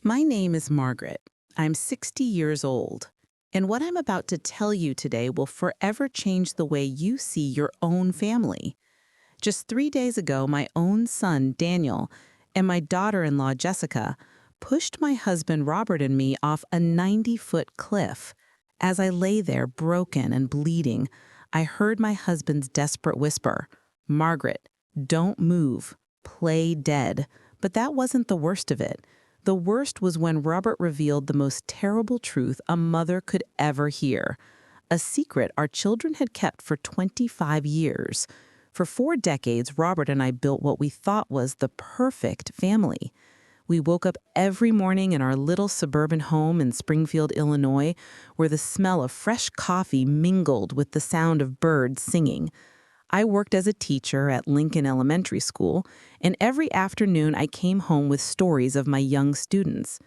My name is Margaret. I'm 60 years old. And what I'm about to tell you today will forever change the way you see your own family. Just 3 days ago, my own son, Daniel, and my daughter in law, Jessica, pushed my husband, Robert, and me off a 90-foot cliff. As I lay there, broken and bleeding, I heard my husband's desperate whisper, "Margaret, don't move. Play dead." But that wasn't the worst of it. The worst was when Robert revealed the most terrible truth a mother could ever hear. A secret our children had kept for 25 years. For 4 decades, Robert and I built what we thought was the perfect family. We woke up every morning in our little suburban home in Springfield, Illinois, where the smell of fresh coffee mingled with the sound of birds singing. I worked as a teacher at Lincoln Elementary School, and every afternoon I came home with stories of my young students.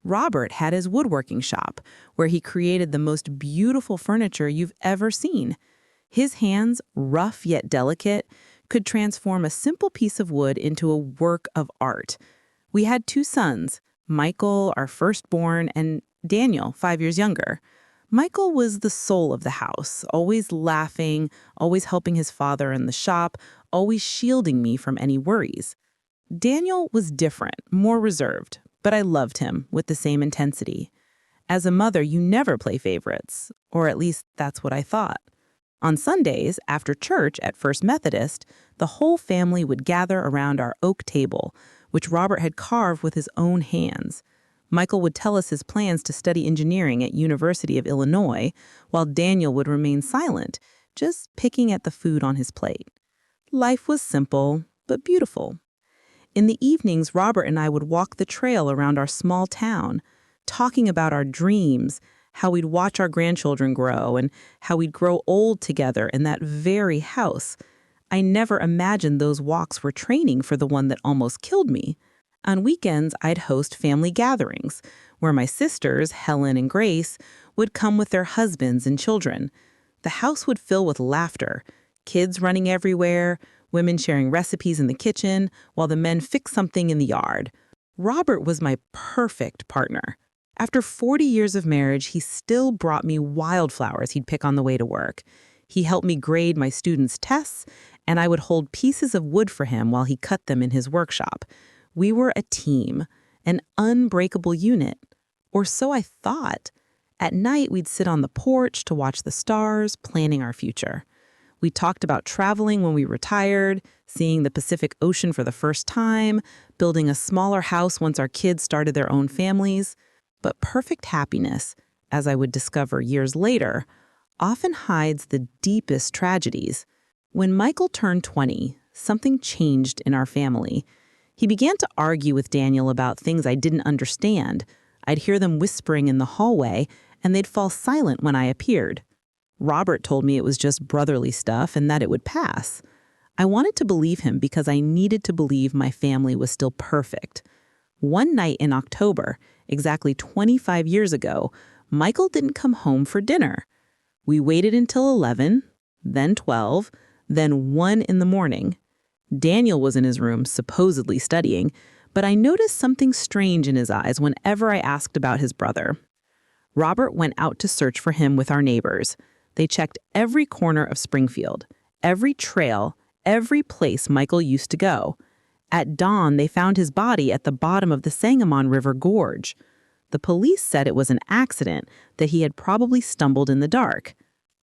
Robert had his woodworking shop, where he created the most beautiful furniture you've ever seen. His hands, rough yet delicate, could transform a simple piece of wood into a work of art. We had 2 sons, Michael, our firstborn, and Daniel, 5 years younger. Michael was the soul of the house, always laughing, always helping his father in the shop, always shielding me from any worries. Daniel was different, more reserved, but I loved him with the same intensity. As a mother, you never play favorites, or at least that's what I thought. On Sundays, after church at First Methodist, the whole family would gather around our oak table, which Robert had carved with his own hands. Michael would tell us his plans to study engineering at University of Illinois, while Daniel would remain silent, just picking at the food on his plate. Life was simple, but beautiful. In the evenings, Robert and I would walk the trail around our small town, talking about our dreams, how we'd watch our grandchildren grow, and how we'd grow old together in that very house. I never imagined those walks were training for the one that almost killed me. On weekends, I'd host family gatherings, where my sisters, Helen and Grace, would come with their husbands and children. The house would fill with laughter, kids running everywhere, women sharing recipes in the kitchen, while the men fixed something in the yard. Robert was my perfect partner. After 40 years of marriage, he still brought me wildflowers he'd pick on the way to work. He helped me grade my students' tests, and I would hold pieces of wood for him while he cut them in his workshop. We were a team, an unbreakable unit. Or so I thought. At night, we'd sit on the porch to watch the stars, planning our future. We talked about traveling when we retired, seeing the Pacific Ocean for the first time, building a smaller house once our kids started their own families. But perfect happiness, as I would discover years later, often hides the deepest tragedies. When Michael turned 20, something changed in our family. He began to argue with Daniel about things I didn't understand. I'd hear them whispering in the hallway, and they'd fall silent when I appeared. Robert told me it was just brotherly stuff and that it would pass. I wanted to believe him because I needed to believe my family was still perfect. One night in October, exactly 25 years ago, Michael didn't come home for dinner. We waited until 11, then 12, then 1 in the morning. Daniel was in his room, supposedly studying, but I noticed something strange in his eyes whenever I asked about his brother. Robert went out to search for him with our neighbors. They checked every corner of Springfield, every trail, every place Michael used to go. At dawn, they found his body at the bottom of the Sangamon River Gorge. The police said it was an accident, that he had probably stumbled in the dark.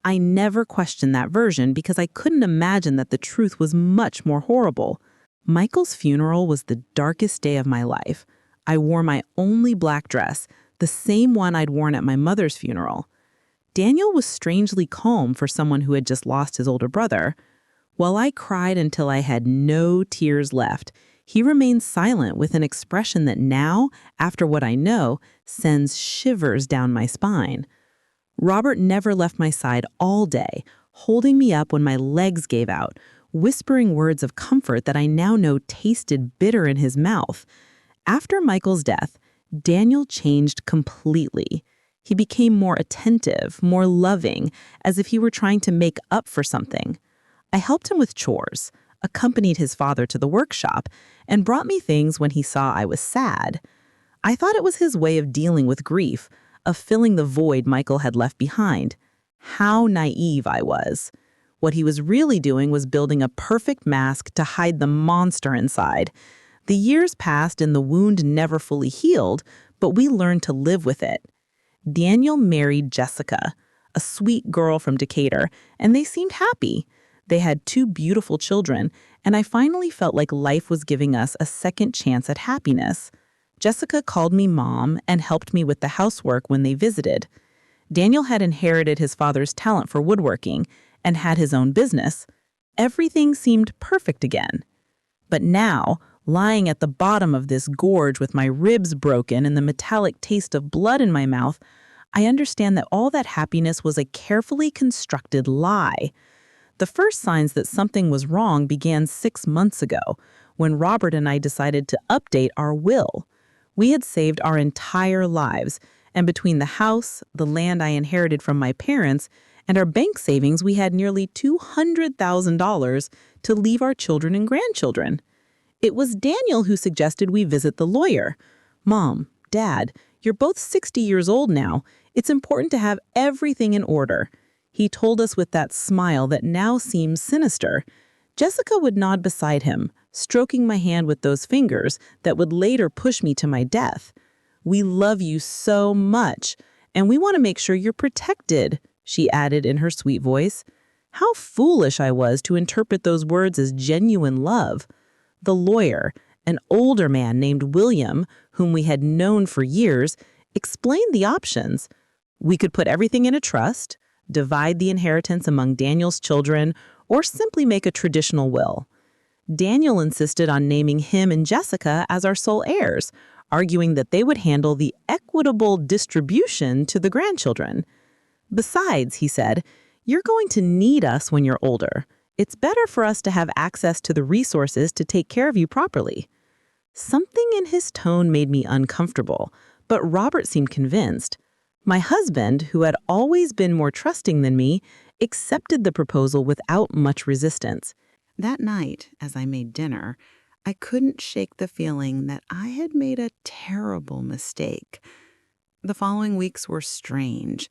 I never questioned that version because I couldn't imagine that the truth was much more horrible. Michael's funeral was the darkest day of my life. I wore my only black dress, the same one I'd worn at my mother's funeral. Daniel was strangely calm for someone who had just lost his older brother. While I cried until I had no tears left, he remained silent with an expression that now, after what I know, sends shivers down my spine. Robert never left my side all day, holding me up when my legs gave out, whispering words of comfort that I now know tasted bitter in his mouth. After Michael's death, Daniel changed completely. He became more attentive, more loving, as if he were trying to make up for something. I helped him with chores, accompanied his father to the workshop, and brought me things when he saw I was sad. I thought it was his way of dealing with grief, of filling the void Michael had left behind. How naive I was. What he was really doing was building a perfect mask to hide the monster inside. The years passed and the wound never fully healed, but we learned to live with it. Daniel married Jessica, a sweet girl from Decatur, and they seemed happy. They had 2 beautiful children, and I finally felt like life was giving us a second chance at happiness. Jessica called me mom and helped me with the housework when they visited. Daniel had inherited his father's talent for woodworking and had his own business. Everything seemed perfect again. But now, lying at the bottom of this gorge with my ribs broken and the metallic taste of blood in my mouth, I understand that all that happiness was a carefully constructed lie. The first signs that something was wrong began 6 months ago, when Robert and I decided to update our will. We had saved our entire lives, and between the house, the land I inherited from my parents, and our bank savings, we had nearly $200,000 to leave our children and grandchildren. It was Daniel who suggested we visit the lawyer. Mom, Dad, you're both 60 years old now. It's important to have everything in order. He told us with that smile that now seems sinister. Jessica would nod beside him, stroking my hand with those fingers that would later push me to my death. We love you so much, and we want to make sure you're protected, she added in her sweet voice. How foolish I was to interpret those words as genuine love. The lawyer, an older man named William, whom we had known for years, explained the options. We could put everything in a trust, divide the inheritance among Daniel's children, or simply make a traditional will. Daniel insisted on naming him and Jessica as our sole heirs, arguing that they would handle the equitable distribution to the grandchildren. Besides, he said, you're going to need us when you're older. It's better for us to have access to the resources to take care of you properly. Something in his tone made me uncomfortable, but Robert seemed convinced. My husband, who had always been more trusting than me, accepted the proposal without much resistance. That night, as I made dinner, I couldn't shake the feeling that I had made a terrible mistake. The following weeks were strange.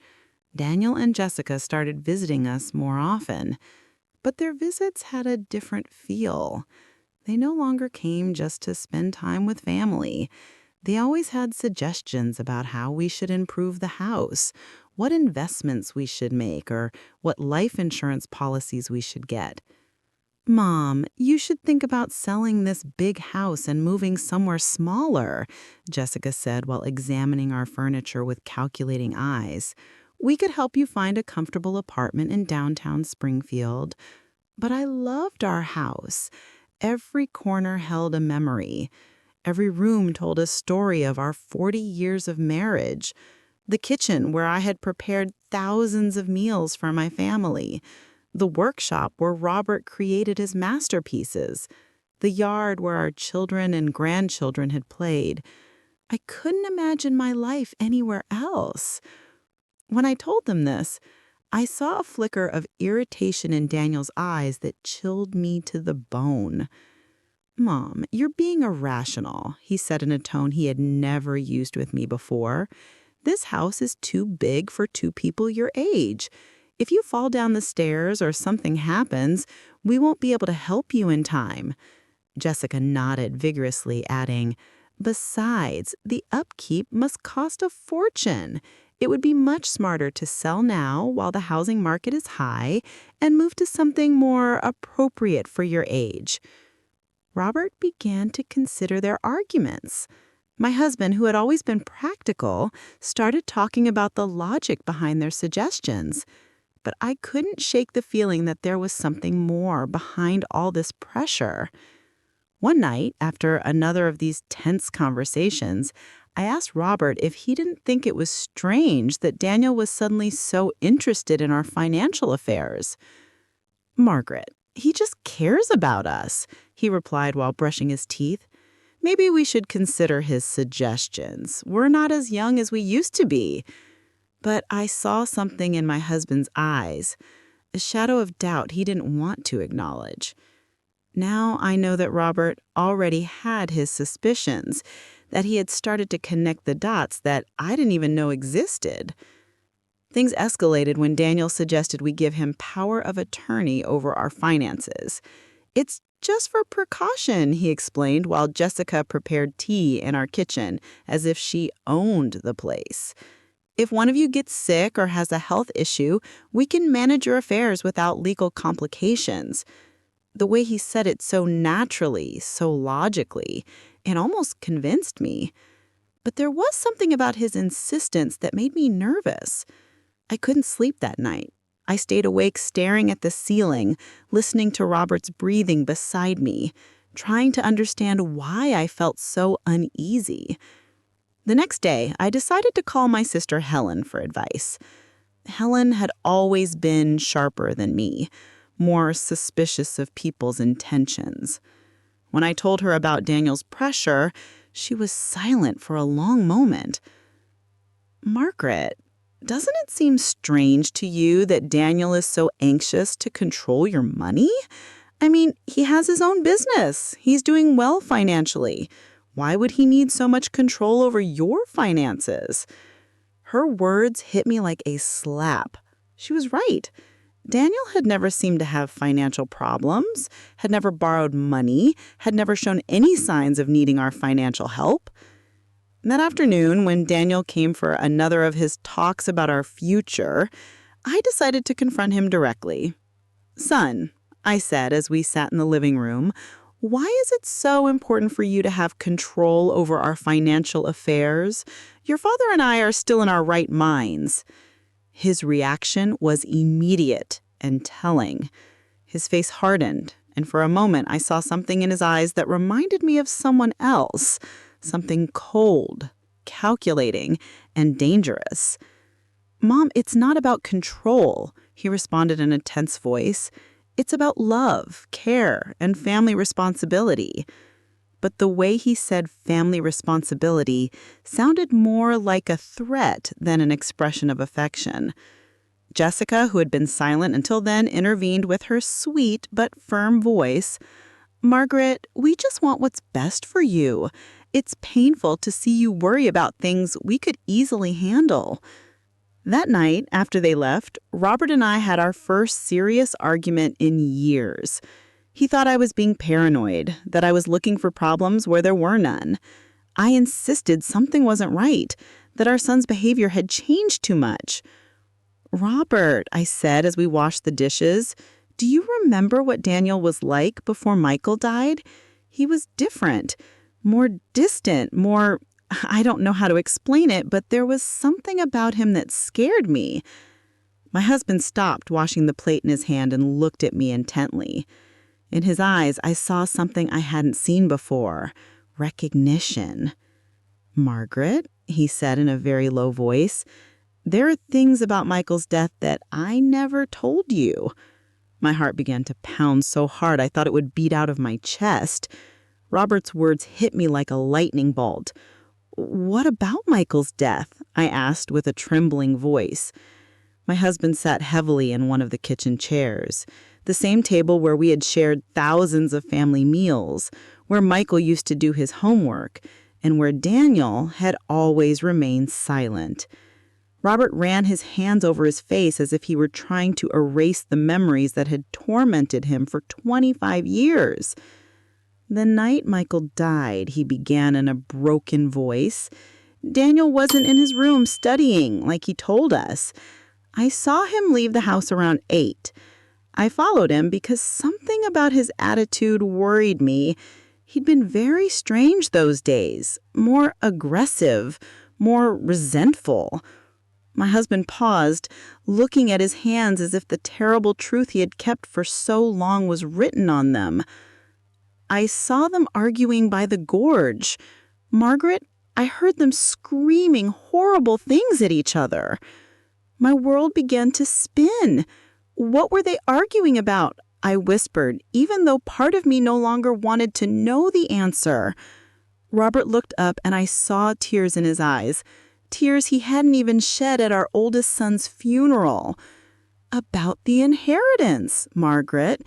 Daniel and Jessica started visiting us more often, but their visits had a different feel. They no longer came just to spend time with family. They always had suggestions about how we should improve the house, what investments we should make, or what life insurance policies we should get. Mom, you should think about selling this big house and moving somewhere smaller, Jessica said while examining our furniture with calculating eyes. We could help you find a comfortable apartment in downtown Springfield. But I loved our house. Every corner held a memory. Every room told a story of our 40 years of marriage. The kitchen where I had prepared thousands of meals for my family. The workshop where Robert created his masterpieces. The yard where our children and grandchildren had played. I couldn't imagine my life anywhere else. When I told them this, I saw a flicker of irritation in Daniel's eyes that chilled me to the bone. Mom, you're being irrational, he said in a tone he had never used with me before. This house is too big for 2 people your age. If you fall down the stairs or something happens, we won't be able to help you in time. Jessica nodded vigorously, adding, besides, the upkeep must cost a fortune. It would be much smarter to sell now while the housing market is high and move to something more appropriate for your age. Robert began to consider their arguments. My husband, who had always been practical, started talking about the logic behind their suggestions. But I couldn't shake the feeling that there was something more behind all this pressure. One night, after another of these tense conversations, I asked Robert if he didn't think it was strange that Daniel was suddenly so interested in our financial affairs. Margaret, he just cares about us, he replied while brushing his teeth. Maybe we should consider his suggestions. We're not as young as we used to be. But I saw something in my husband's eyes, a shadow of doubt he didn't want to acknowledge. Now I know that Robert already had his suspicions. that he had started to connect the dots that I didn't even know existed. Things escalated when Daniel suggested we give him power of attorney over our finances. It's just for precaution, he explained while Jessica prepared tea in our kitchen as if she owned the place. If one of you gets sick or has a health issue, we can manage your affairs without legal complications. The way he said it so naturally, so logically, it almost convinced me. But there was something about his insistence that made me nervous. I couldn't sleep that night. I stayed awake staring at the ceiling, listening to Robert's breathing beside me, trying to understand why I felt so uneasy. The next day, I decided to call my sister Helen for advice. Helen had always been sharper than me, more suspicious of people's intentions. When I told her about Daniel's pressure, she was silent for a long moment. "Margaret, doesn't it seem strange to you that Daniel is so anxious to control your money? I mean, he has his own business. He's doing well financially. Why would he need so much control over your finances?" Her words hit me like a slap. She was right. Daniel had never seemed to have financial problems, had never borrowed money, had never shown any signs of needing our financial help. That afternoon, when Daniel came for another of his talks about our future, I decided to confront him directly. "Son," I said as we sat in the living room, "why is it so important for you to have control over our financial affairs? Your father and I are still in our right minds." His reaction was immediate and telling. His face hardened, and for a moment I saw something in his eyes that reminded me of someone else, something cold, calculating, and dangerous. "Mom, it's not about control," he responded in a tense voice. "It's about love, care, and family responsibility." But the way he said family responsibility sounded more like a threat than an expression of affection. Jessica, who had been silent until then, intervened with her sweet but firm voice. "Margaret, we just want what's best for you. It's painful to see you worry about things we could easily handle." That night, after they left, Robert and I had our first serious argument in years. He thought I was being paranoid, that I was looking for problems where there were none. I insisted something wasn't right, that our son's behavior had changed too much. "Robert," I said as we washed the dishes, "do you remember what Daniel was like before Michael died? He was different, more distant, more... I don't know how to explain it, but there was something about him that scared me." My husband stopped washing the plate in his hand and looked at me intently. In his eyes, I saw something I hadn't seen before, recognition. "Margaret," he said in a very low voice, "there are things about Michael's death that I never told you." My heart began to pound so hard I thought it would beat out of my chest. Robert's words hit me like a lightning bolt. "What about Michael's death?" I asked with a trembling voice. My husband sat heavily in one of the kitchen chairs, the same table where we had shared thousands of family meals, where Michael used to do his homework, and where Daniel had always remained silent. Robert ran his hands over his face as if he were trying to erase the memories that had tormented him for 25 years. "The night Michael died," he began in a broken voice, "Daniel wasn't in his room studying like he told us. I saw him leave the house around 8. I followed him because something about his attitude worried me. He'd been very strange those days, more aggressive, more resentful." My husband paused, looking at his hands as if the terrible truth he had kept for so long was written on them. "I saw them arguing by the gorge. Margaret, I heard them screaming horrible things at each other." My world began to spin. "What were they arguing about?" I whispered, even though part of me no longer wanted to know the answer. Robert looked up and I saw tears in his eyes, tears he hadn't even shed at our oldest son's funeral. "About the inheritance, Margaret.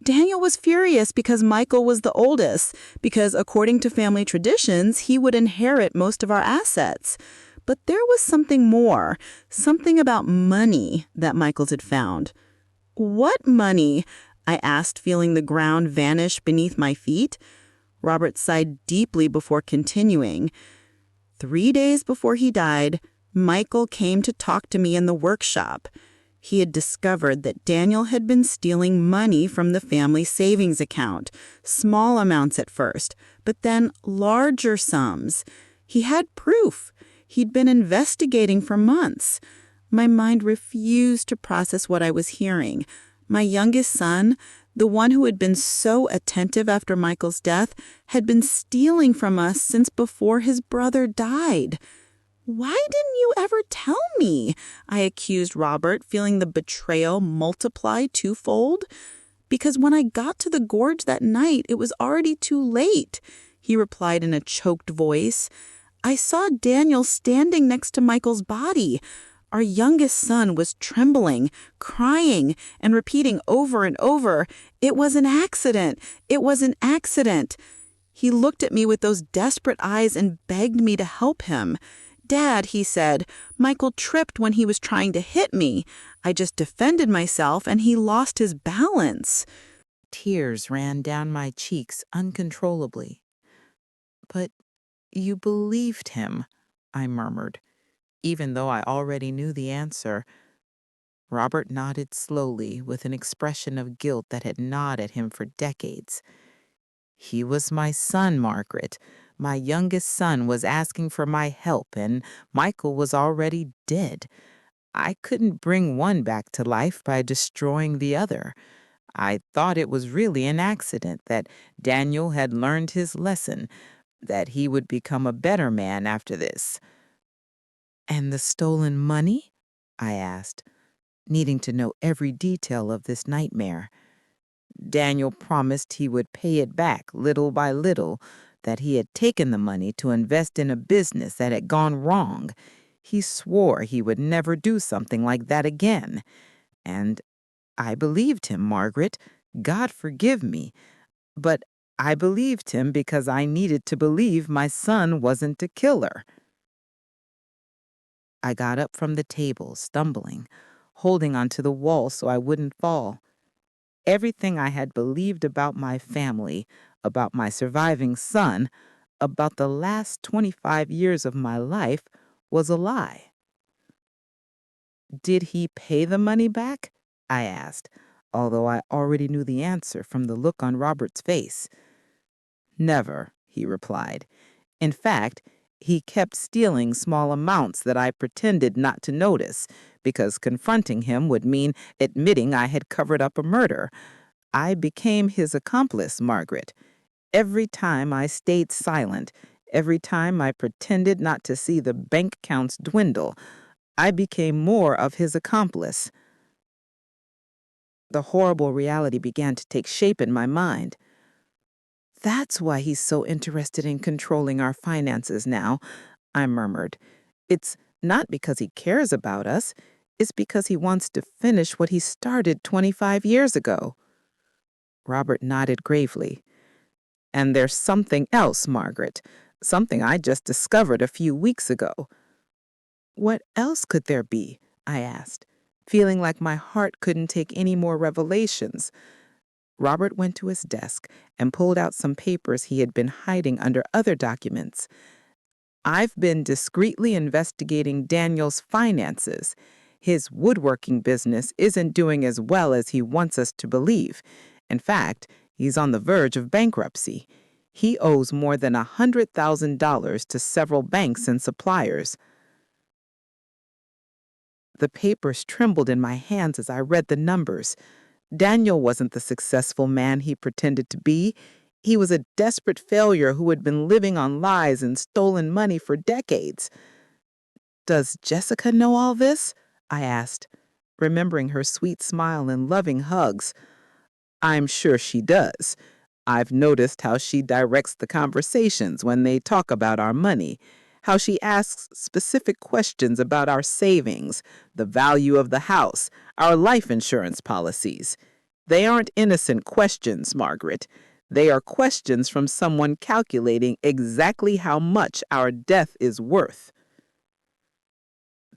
Daniel was furious because Michael was the oldest, because according to family traditions, he would inherit most of our assets. But there was something more, something about money that Michaels had found. What money? I asked, feeling the ground vanish beneath my feet. Robert sighed deeply before continuing. 3 days before he died, Michael came to talk to me in the workshop. He had discovered that Daniel had been stealing money from the family savings account, small amounts at first, but then larger sums. He had proof. He'd been investigating for months. My mind refused to process what I was hearing. My youngest son, the one who had been so attentive after Michael's death, had been stealing from us since before his brother died. "Why didn't you ever tell me?" I accused Robert, feeling the betrayal multiply twofold. "Because when I got to the gorge that night, it was already too late," he replied in a choked voice. "I saw Daniel standing next to Michael's body. Our youngest son was trembling, crying, and repeating over and over, 'It was an accident. It was an accident.' He looked at me with those desperate eyes and begged me to help him. 'Dad,' he said, 'Michael tripped when he was trying to hit me. I just defended myself and he lost his balance.'" Tears ran down my cheeks uncontrollably. "But you believed him," I murmured, even though I already knew the answer. Robert nodded slowly with an expression of guilt that had gnawed at him for decades. "He was my son, Margaret. My youngest son was asking for my help, and Michael was already dead. I couldn't bring one back to life by destroying the other. I thought it was really an accident, that Daniel had learned his lesson, that he would become a better man after this." "And the stolen money?" I asked, needing to know every detail of this nightmare. "Daniel promised he would pay it back little by little, that he had taken the money to invest in a business that had gone wrong. He swore he would never do something like that again. And I believed him, Margaret. God forgive me. But I believed him because I needed to believe my son wasn't a killer." I got up from the table, stumbling, holding onto the wall so I wouldn't fall. Everything I had believed about my family, about my surviving son, about the last 25 years of my life was a lie. "Did he pay the money back?" I asked, although I already knew the answer from the look on Robert's face. "Never," he replied. "In fact, he kept stealing small amounts that I pretended not to notice, because confronting him would mean admitting I had covered up a murder. I became his accomplice, Margaret. Every time I stayed silent, every time I pretended not to see the bank accounts dwindle, I became more of his accomplice." The horrible reality began to take shape in my mind. "That's why he's so interested in controlling our finances now," I murmured. "It's not because he cares about us. It's because he wants to finish what he started 25 years ago." Robert nodded gravely. "And there's something else, Margaret. Something I just discovered a few weeks ago." "What else could there be?" I asked, feeling like my heart couldn't take any more revelations. Robert went to his desk and pulled out some papers he had been hiding under other documents. "I've been discreetly investigating Daniel's finances. His woodworking business isn't doing as well as he wants us to believe. In fact, he's on the verge of bankruptcy. He owes more than $100,000 to several banks and suppliers." The papers trembled in my hands as I read the numbers. Daniel wasn't the successful man he pretended to be. He was a desperate failure who had been living on lies and stolen money for decades. "Does Jessica know all this?" I asked, remembering her sweet smile and loving hugs. "I'm sure she does. I've noticed how she directs the conversations when they talk about our money, how she asks specific questions about our savings, the value of the house, our life insurance policies. They aren't innocent questions, Margaret. They are questions from someone calculating exactly how much our death is worth."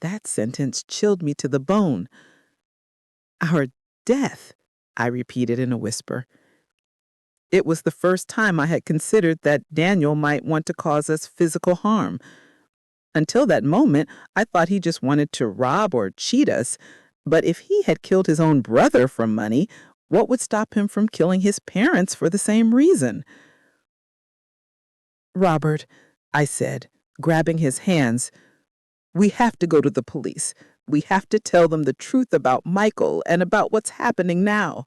That sentence chilled me to the bone. "Our death," I repeated in a whisper. It was the first time I had considered that Daniel might want to cause us physical harm. Until that moment, I thought he just wanted to rob or cheat us. But if he had killed his own brother for money, what would stop him from killing his parents for the same reason? "Robert," I said, grabbing his hands, "we have to go to the police. We have to tell them the truth about Michael and about what's happening now."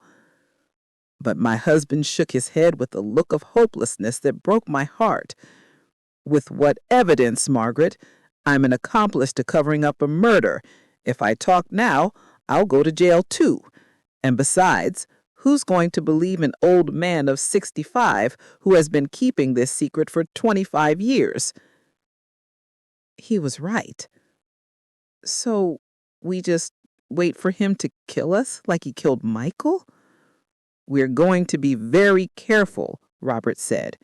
But my husband shook his head with a look of hopelessness that broke my heart. "With what evidence, Margaret? I'm an accomplice to covering up a murder. If I talk now, I'll go to jail too. And besides, who's going to believe an old man of 65 who has been keeping this secret for 25 years? He was right. So we just wait for him to kill us like he killed Michael? "We're going to be very careful," Robert said,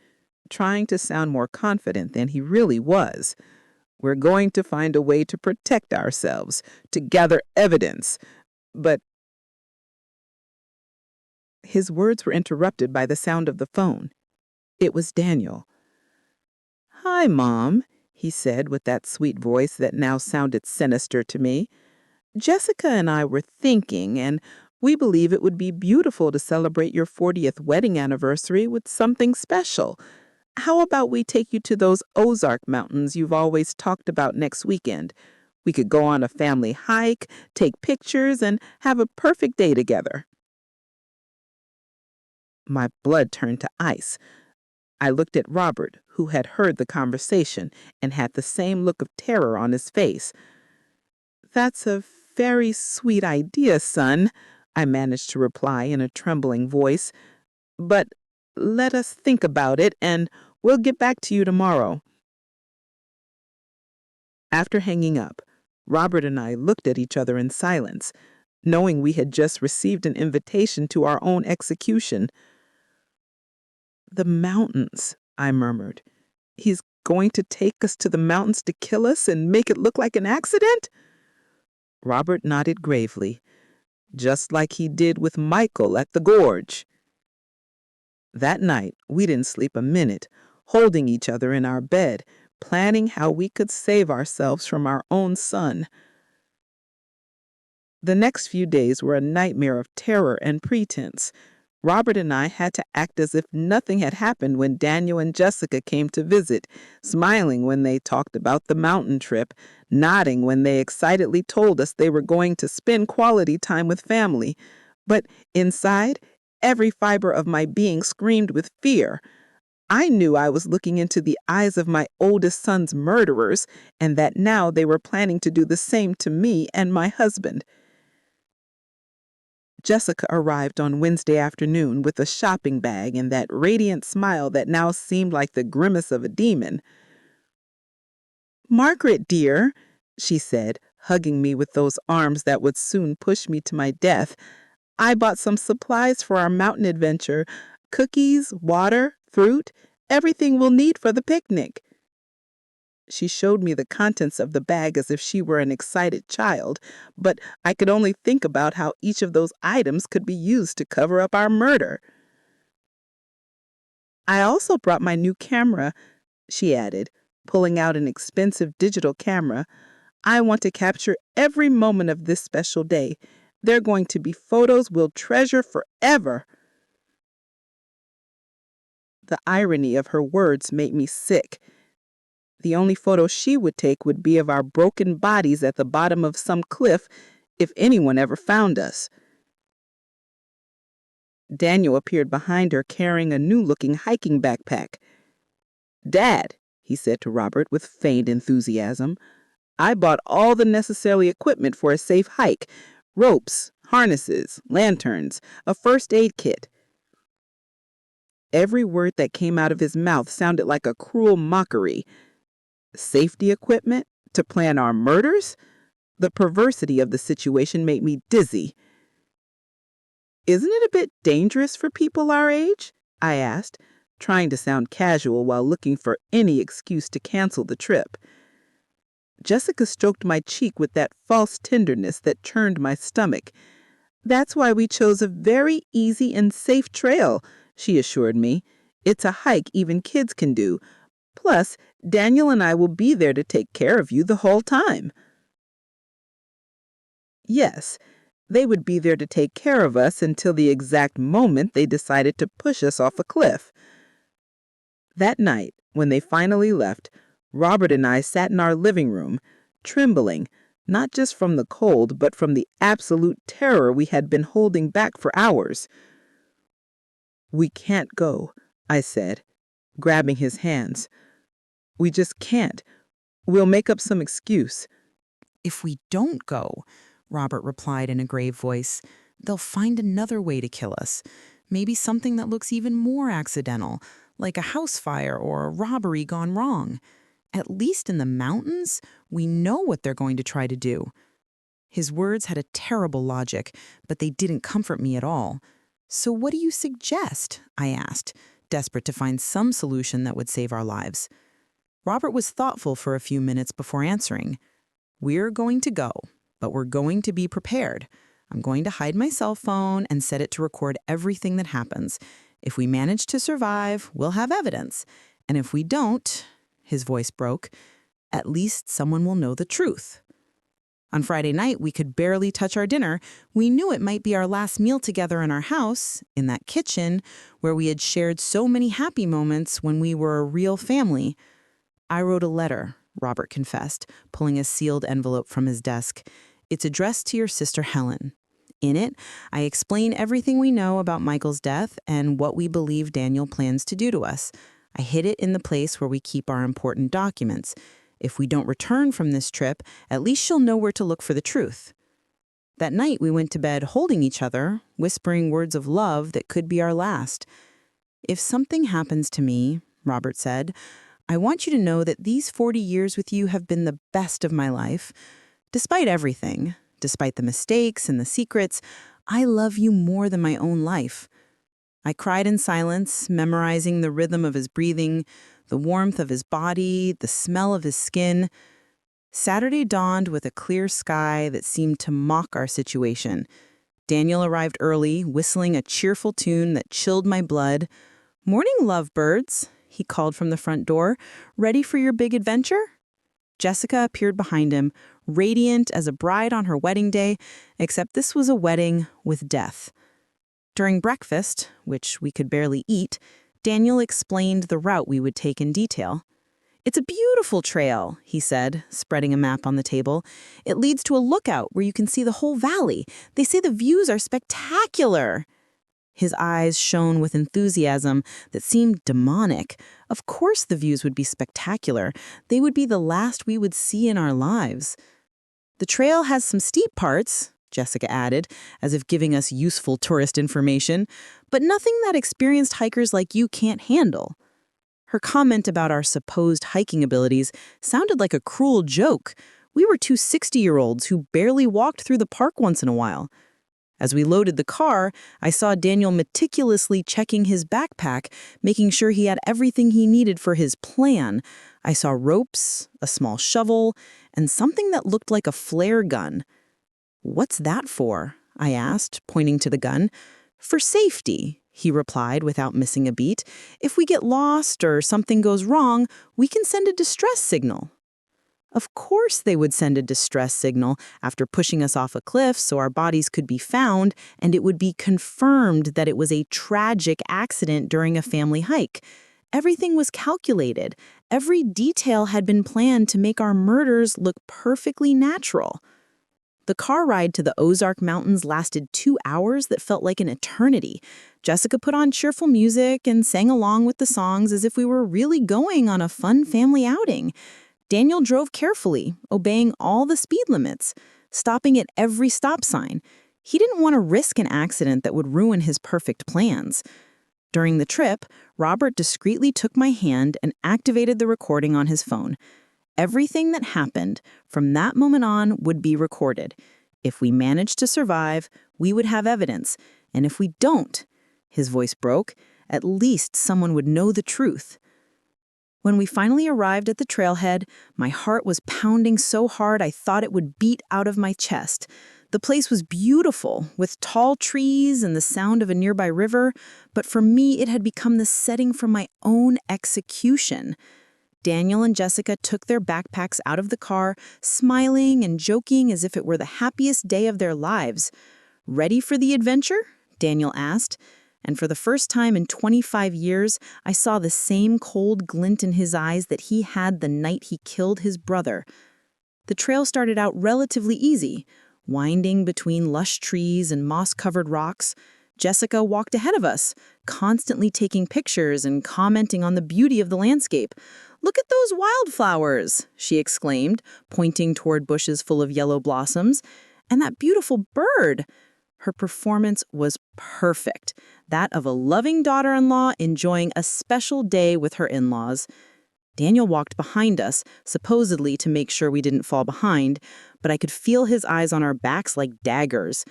trying to sound more confident than he really was. "We're going to find a way to protect ourselves, to gather evidence. But—" His words were interrupted by the sound of the phone. It was Daniel. "Hi, Mom," he said with that sweet voice that now sounded sinister to me. "Jessica and I were thinking, and we believe it would be beautiful to celebrate your 40th wedding anniversary with something special. How about we take you to those Ozark Mountains you've always talked about next weekend? We could go on a family hike, take pictures, and have a perfect day together." My blood turned to ice. I looked at Robert, who had heard the conversation and had the same look of terror on his face. "That's a very sweet idea, son," I managed to reply in a trembling voice. "But let us think about it, and we'll get back to you tomorrow." After hanging up, Robert and I looked at each other in silence, knowing we had just received an invitation to our own execution. "The mountains," I murmured. "He's going to take us to the mountains to kill us and make it look like an accident?" Robert nodded gravely, "Just like he did with Michael at the gorge." That night, we didn't sleep a minute, holding each other in our bed, planning how we could save ourselves from our own son. The next few days were a nightmare of terror and pretense. Robert and I had to act as if nothing had happened when Daniel and Jessica came to visit, smiling when they talked about the mountain trip, nodding when they excitedly told us they were going to spend quality time with family. But inside, every fiber of my being screamed with fear. I knew I was looking into the eyes of my oldest son's murderers, and that now they were planning to do the same to me and my husband. Jessica arrived on Wednesday afternoon with a shopping bag and that radiant smile that now seemed like the grimace of a demon. "Margaret, dear," she said, hugging me with those arms that would soon push me to my death, "I bought some supplies for our mountain adventure: cookies, water, fruit, everything we'll need for the picnic." She showed me the contents of the bag as if she were an excited child, but I could only think about how each of those items could be used to cover up our murder. "I also brought my new camera," she added, pulling out an expensive digital camera. "I want to capture every moment of this special day. They're going to be photos we'll treasure forever." The irony of her words made me sick. The only photo she would take would be of our broken bodies at the bottom of some cliff, if anyone ever found us. Daniel appeared behind her carrying a new-looking hiking backpack. "Dad," he said to Robert with feigned enthusiasm, "I bought all the necessary equipment for a safe hike: ropes, harnesses, lanterns, a first aid kit." Every word that came out of his mouth sounded like a cruel mockery. Safety equipment to plan our murders? The perversity of the situation made me dizzy. Isn't it a bit dangerous for people our age? I asked, trying to sound casual while looking for any excuse to cancel the trip. Jessica stroked my cheek with that false tenderness that churned my stomach. That's why we chose a very easy and safe trail, she assured me. It's a hike even kids can do. Plus, Daniel and I will be there to take care of you the whole time. Yes, they would be there to take care of us until the exact moment they decided to push us off a cliff. That night, when they finally left, Robert and I sat in our living room, trembling, not just from the cold, but from the absolute terror we had been holding back for hours. "We can't go," I said, grabbing his hands. "We just can't. We'll make up some excuse." "If we don't go," Robert replied in a grave voice, "they'll find another way to kill us. Maybe something that looks even more accidental, like a house fire or a robbery gone wrong. At least in the mountains, we know what they're going to try to do." His words had a terrible logic, but they didn't comfort me at all. "So what do you suggest?" I asked, desperate to find some solution that would save our lives. Robert was thoughtful for a few minutes before answering. "We're going to go, but we're going to be prepared. I'm going to hide my cell phone and set it to record everything that happens. If we manage to survive, we'll have evidence. And if we don't," his voice broke, "at least someone will know the truth." On Friday night, we could barely touch our dinner. We knew it might be our last meal together in our house, in that kitchen, where we had shared so many happy moments when we were a real family. "I wrote a letter," Robert confessed, pulling a sealed envelope from his desk. "It's addressed to your sister Helen. In it, I explain everything we know about Michael's death and what we believe Daniel plans to do to us. I hid it in the place where we keep our important documents. If we don't return from this trip, at least she'll know where to look for the truth." That night, we went to bed holding each other, whispering words of love that could be our last. "If something happens to me," Robert said, "I want you to know that these 40 years with you have been the best of my life. Despite everything, despite the mistakes and the secrets, I love you more than my own life." I cried in silence, memorizing the rhythm of his breathing, the warmth of his body, the smell of his skin. Saturday dawned with a clear sky that seemed to mock our situation. Daniel arrived early, whistling a cheerful tune that chilled my blood. "Morning, lovebirds," he called from the front door. "Ready for your big adventure?" Jessica appeared behind him, radiant as a bride on her wedding day, except this was a wedding with death. During breakfast, which we could barely eat, Daniel explained the route we would take in detail. "It's a beautiful trail," he said, spreading a map on the table. "It leads to a lookout where you can see the whole valley. They say the views are spectacular." His eyes shone with enthusiasm that seemed demonic. Of course the views would be spectacular. They would be the last we would see in our lives. "The trail has some steep parts," Jessica added, as if giving us useful tourist information, "but nothing that experienced hikers like you can't handle." Her comment about our supposed hiking abilities sounded like a cruel joke. We were two 60-year-olds who barely walked through the park once in a while. As we loaded the car, I saw Daniel meticulously checking his backpack, making sure he had everything he needed for his plan. I saw ropes, a small shovel, and something that looked like a flare gun. "What's that for?" I asked, pointing to the gun. "For safety," he replied without missing a beat. "If we get lost or something goes wrong, we can send a distress signal." Of course they would send a distress signal after pushing us off a cliff so our bodies could be found, and it would be confirmed that it was a tragic accident during a family hike. Everything was calculated. Every detail had been planned to make our murders look perfectly natural. The car ride to the Ozark Mountains lasted 2 hours that felt like an eternity. Jessica put on cheerful music and sang along with the songs as if we were really going on a fun family outing. Daniel drove carefully, obeying all the speed limits, stopping at every stop sign. He didn't want to risk an accident that would ruin his perfect plans. During the trip, Robert discreetly took my hand and activated the recording on his phone. Everything that happened from that moment on would be recorded. If we managed to survive, we would have evidence, And if we don't, his voice broke, at least someone would know the truth. When we finally arrived at the trailhead, my heart was pounding so hard I thought it would beat out of my chest. The place was beautiful, with tall trees and the sound of a nearby river, but for me it had become the setting for my own execution. Daniel and Jessica took their backpacks out of the car, smiling and joking as if it were the happiest day of their lives. "Ready for the adventure?" Daniel asked. And for the first time in 25 years, I saw the same cold glint in his eyes that he had the night he killed his brother. The trail started out relatively easy, winding between lush trees and moss-covered rocks. Jessica walked ahead of us, constantly taking pictures and commenting on the beauty of the landscape. "Look at those wildflowers," she exclaimed, pointing toward bushes full of yellow blossoms. "And that beautiful bird." Her performance was perfect, that of a loving daughter-in-law enjoying a special day with her in-laws. Daniel walked behind us, supposedly to make sure we didn't fall behind, but I could feel his eyes on our backs like daggers.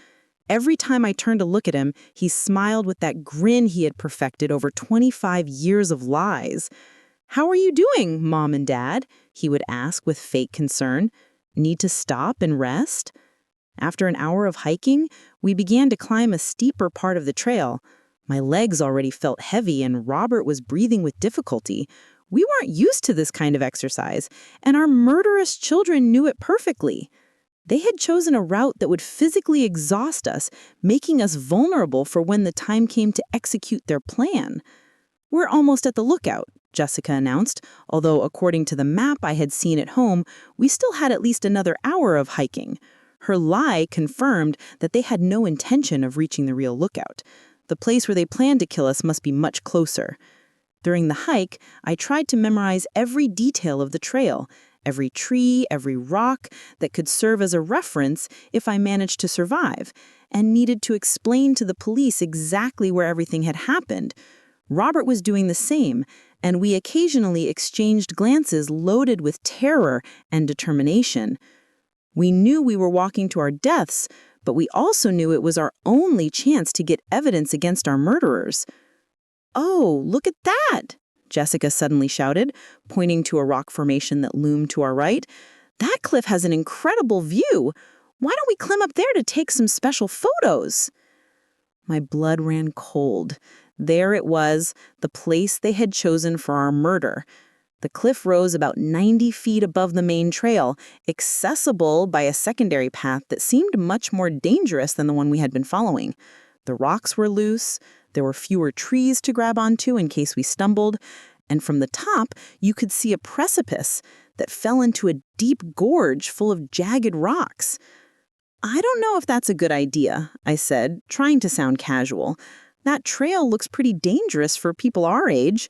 Every time I turned to look at him, he smiled with that grin he had perfected over 25 years of lies. "How are you doing, Mom and Dad?" he would ask with fake concern. "Need to stop and rest?" After an hour of hiking, we began to climb a steeper part of the trail. My legs already felt heavy and Robert was breathing with difficulty. We weren't used to this kind of exercise, and our murderous children knew it perfectly. They had chosen a route that would physically exhaust us, making us vulnerable for when the time came to execute their plan. "We're almost at the lookout," Jessica announced, although according to the map I had seen at home, we still had at least another hour of hiking. Her lie confirmed that they had no intention of reaching the real lookout. The place where they planned to kill us must be much closer. During the hike, I tried to memorize every detail of the trail, every tree, every rock that could serve as a reference if I managed to survive, and needed to explain to the police exactly where everything had happened. Robert was doing the same, and we occasionally exchanged glances loaded with terror and determination. We knew we were walking to our deaths, but we also knew it was our only chance to get evidence against our murderers. "Oh, look at that!" Jessica suddenly shouted, pointing to a rock formation that loomed to our right. "That cliff has an incredible view. Why don't we climb up there to take some special photos?" My blood ran cold. There it was, the place they had chosen for our murder. The cliff rose about 90 feet above the main trail, accessible by a secondary path that seemed much more dangerous than the one we had been following. The rocks were loose, there were fewer trees to grab onto in case we stumbled, and from the top you could see a precipice that fell into a deep gorge full of jagged rocks. "I don't know if that's a good idea," I said, trying to sound casual. "That trail looks pretty dangerous for people our age."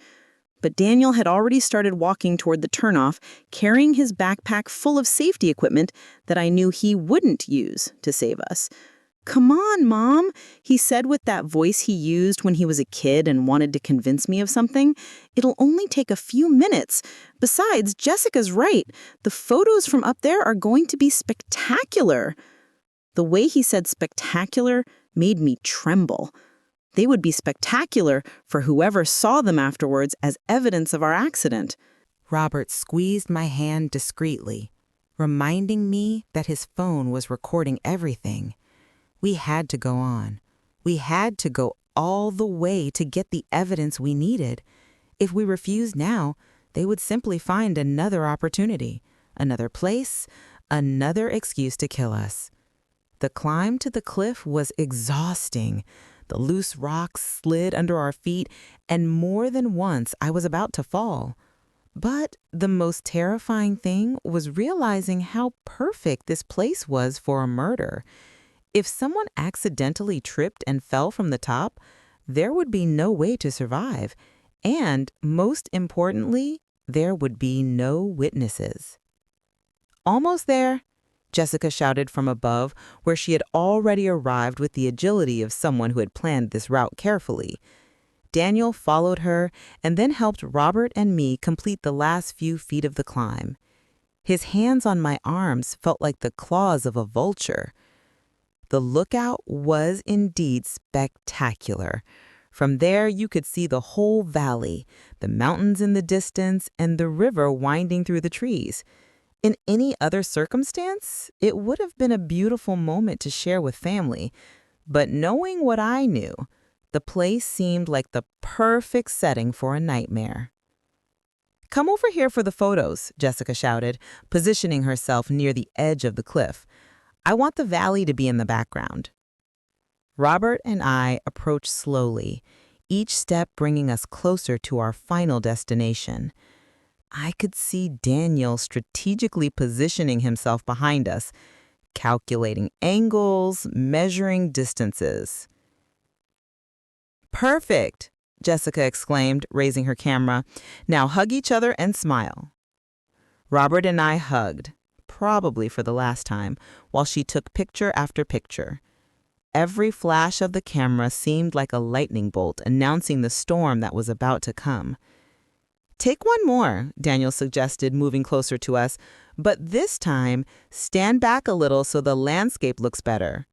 But Daniel had already started walking toward the turnoff, carrying his backpack full of safety equipment that I knew he wouldn't use to save us. "Come on, Mom," he said with that voice he used when he was a kid and wanted to convince me of something. "It'll only take a few minutes. Besides, Jessica's right. The photos from up there are going to be spectacular." The way he said spectacular made me tremble. They would be spectacular for whoever saw them afterwards as evidence of our accident. Robert squeezed my hand discreetly, reminding me that his phone was recording everything. We had to go on. We had to go all the way to get the evidence we needed. If we refused now, they would simply find another opportunity, another place, another excuse to kill us. The climb to the cliff was exhausting. The loose rocks slid under our feet, and more than once I was about to fall. But the most terrifying thing was realizing how perfect this place was for a murder. If someone accidentally tripped and fell from the top, there would be no way to survive. And, most importantly, there would be no witnesses. "Almost there," Jessica shouted from above, where she had already arrived with the agility of someone who had planned this route carefully. Daniel followed her and then helped Robert and me complete the last few feet of the climb. His hands on my arms felt like the claws of a vulture. The lookout was indeed spectacular. From there, you could see the whole valley, the mountains in the distance, and the river winding through the trees. In any other circumstance, it would have been a beautiful moment to share with family. But knowing what I knew, the place seemed like the perfect setting for a nightmare. "Come over here for the photos," Jessica shouted, positioning herself near the edge of the cliff. "I want the valley to be in the background." Robert and I approached slowly, each step bringing us closer to our final destination. I could see Daniel strategically positioning himself behind us, calculating angles, measuring distances. "Perfect!" Jessica exclaimed, raising her camera. "Now hug each other and smile." Robert and I hugged, probably for the last time, while she took picture after picture. Every flash of the camera seemed like a lightning bolt announcing the storm that was about to come. "Take one more," Daniel suggested, moving closer to us, "but this time, stand back a little so the landscape looks better."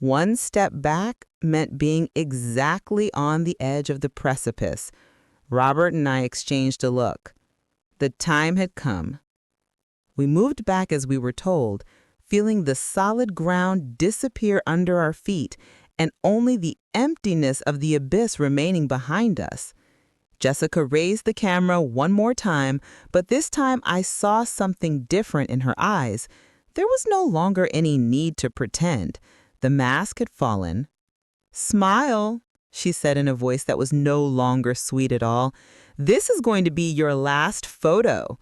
One step back meant being exactly on the edge of the precipice. Robert and I exchanged a look. The time had come. We moved back as we were told, feeling the solid ground disappear under our feet and only the emptiness of the abyss remaining behind us. Jessica raised the camera one more time, but this time I saw something different in her eyes. There was no longer any need to pretend. The mask had fallen. "Smile," she said in a voice that was no longer sweet at all. "This is going to be your last photo."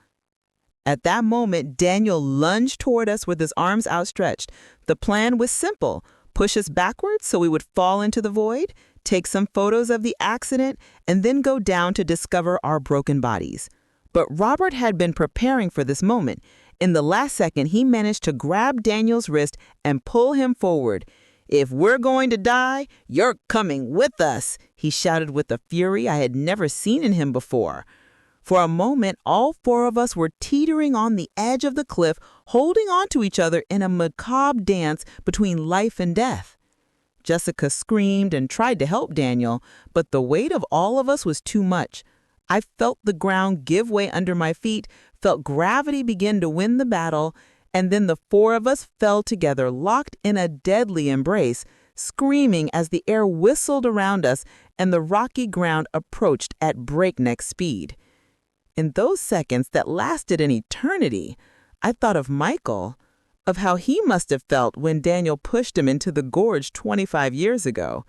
At that moment, Daniel lunged toward us with his arms outstretched. The plan was simple: push us backwards so we would fall into the void, take some photos of the accident, and then go down to discover our broken bodies. But Robert had been preparing for this moment. In the last second, he managed to grab Daniel's wrist and pull him forward. "If we're going to die, you're coming with us," he shouted with a fury I had never seen in him before. For a moment, all four of us were teetering on the edge of the cliff, holding on to each other in a macabre dance between life and death. Jessica screamed and tried to help Daniel, but the weight of all of us was too much. I felt the ground give way under my feet, felt gravity begin to win the battle, and then the four of us fell together, locked in a deadly embrace, screaming as the air whistled around us and the rocky ground approached at breakneck speed. In those seconds that lasted an eternity, I thought of Michael, of how he must have felt when Daniel pushed him into the gorge 25 years ago.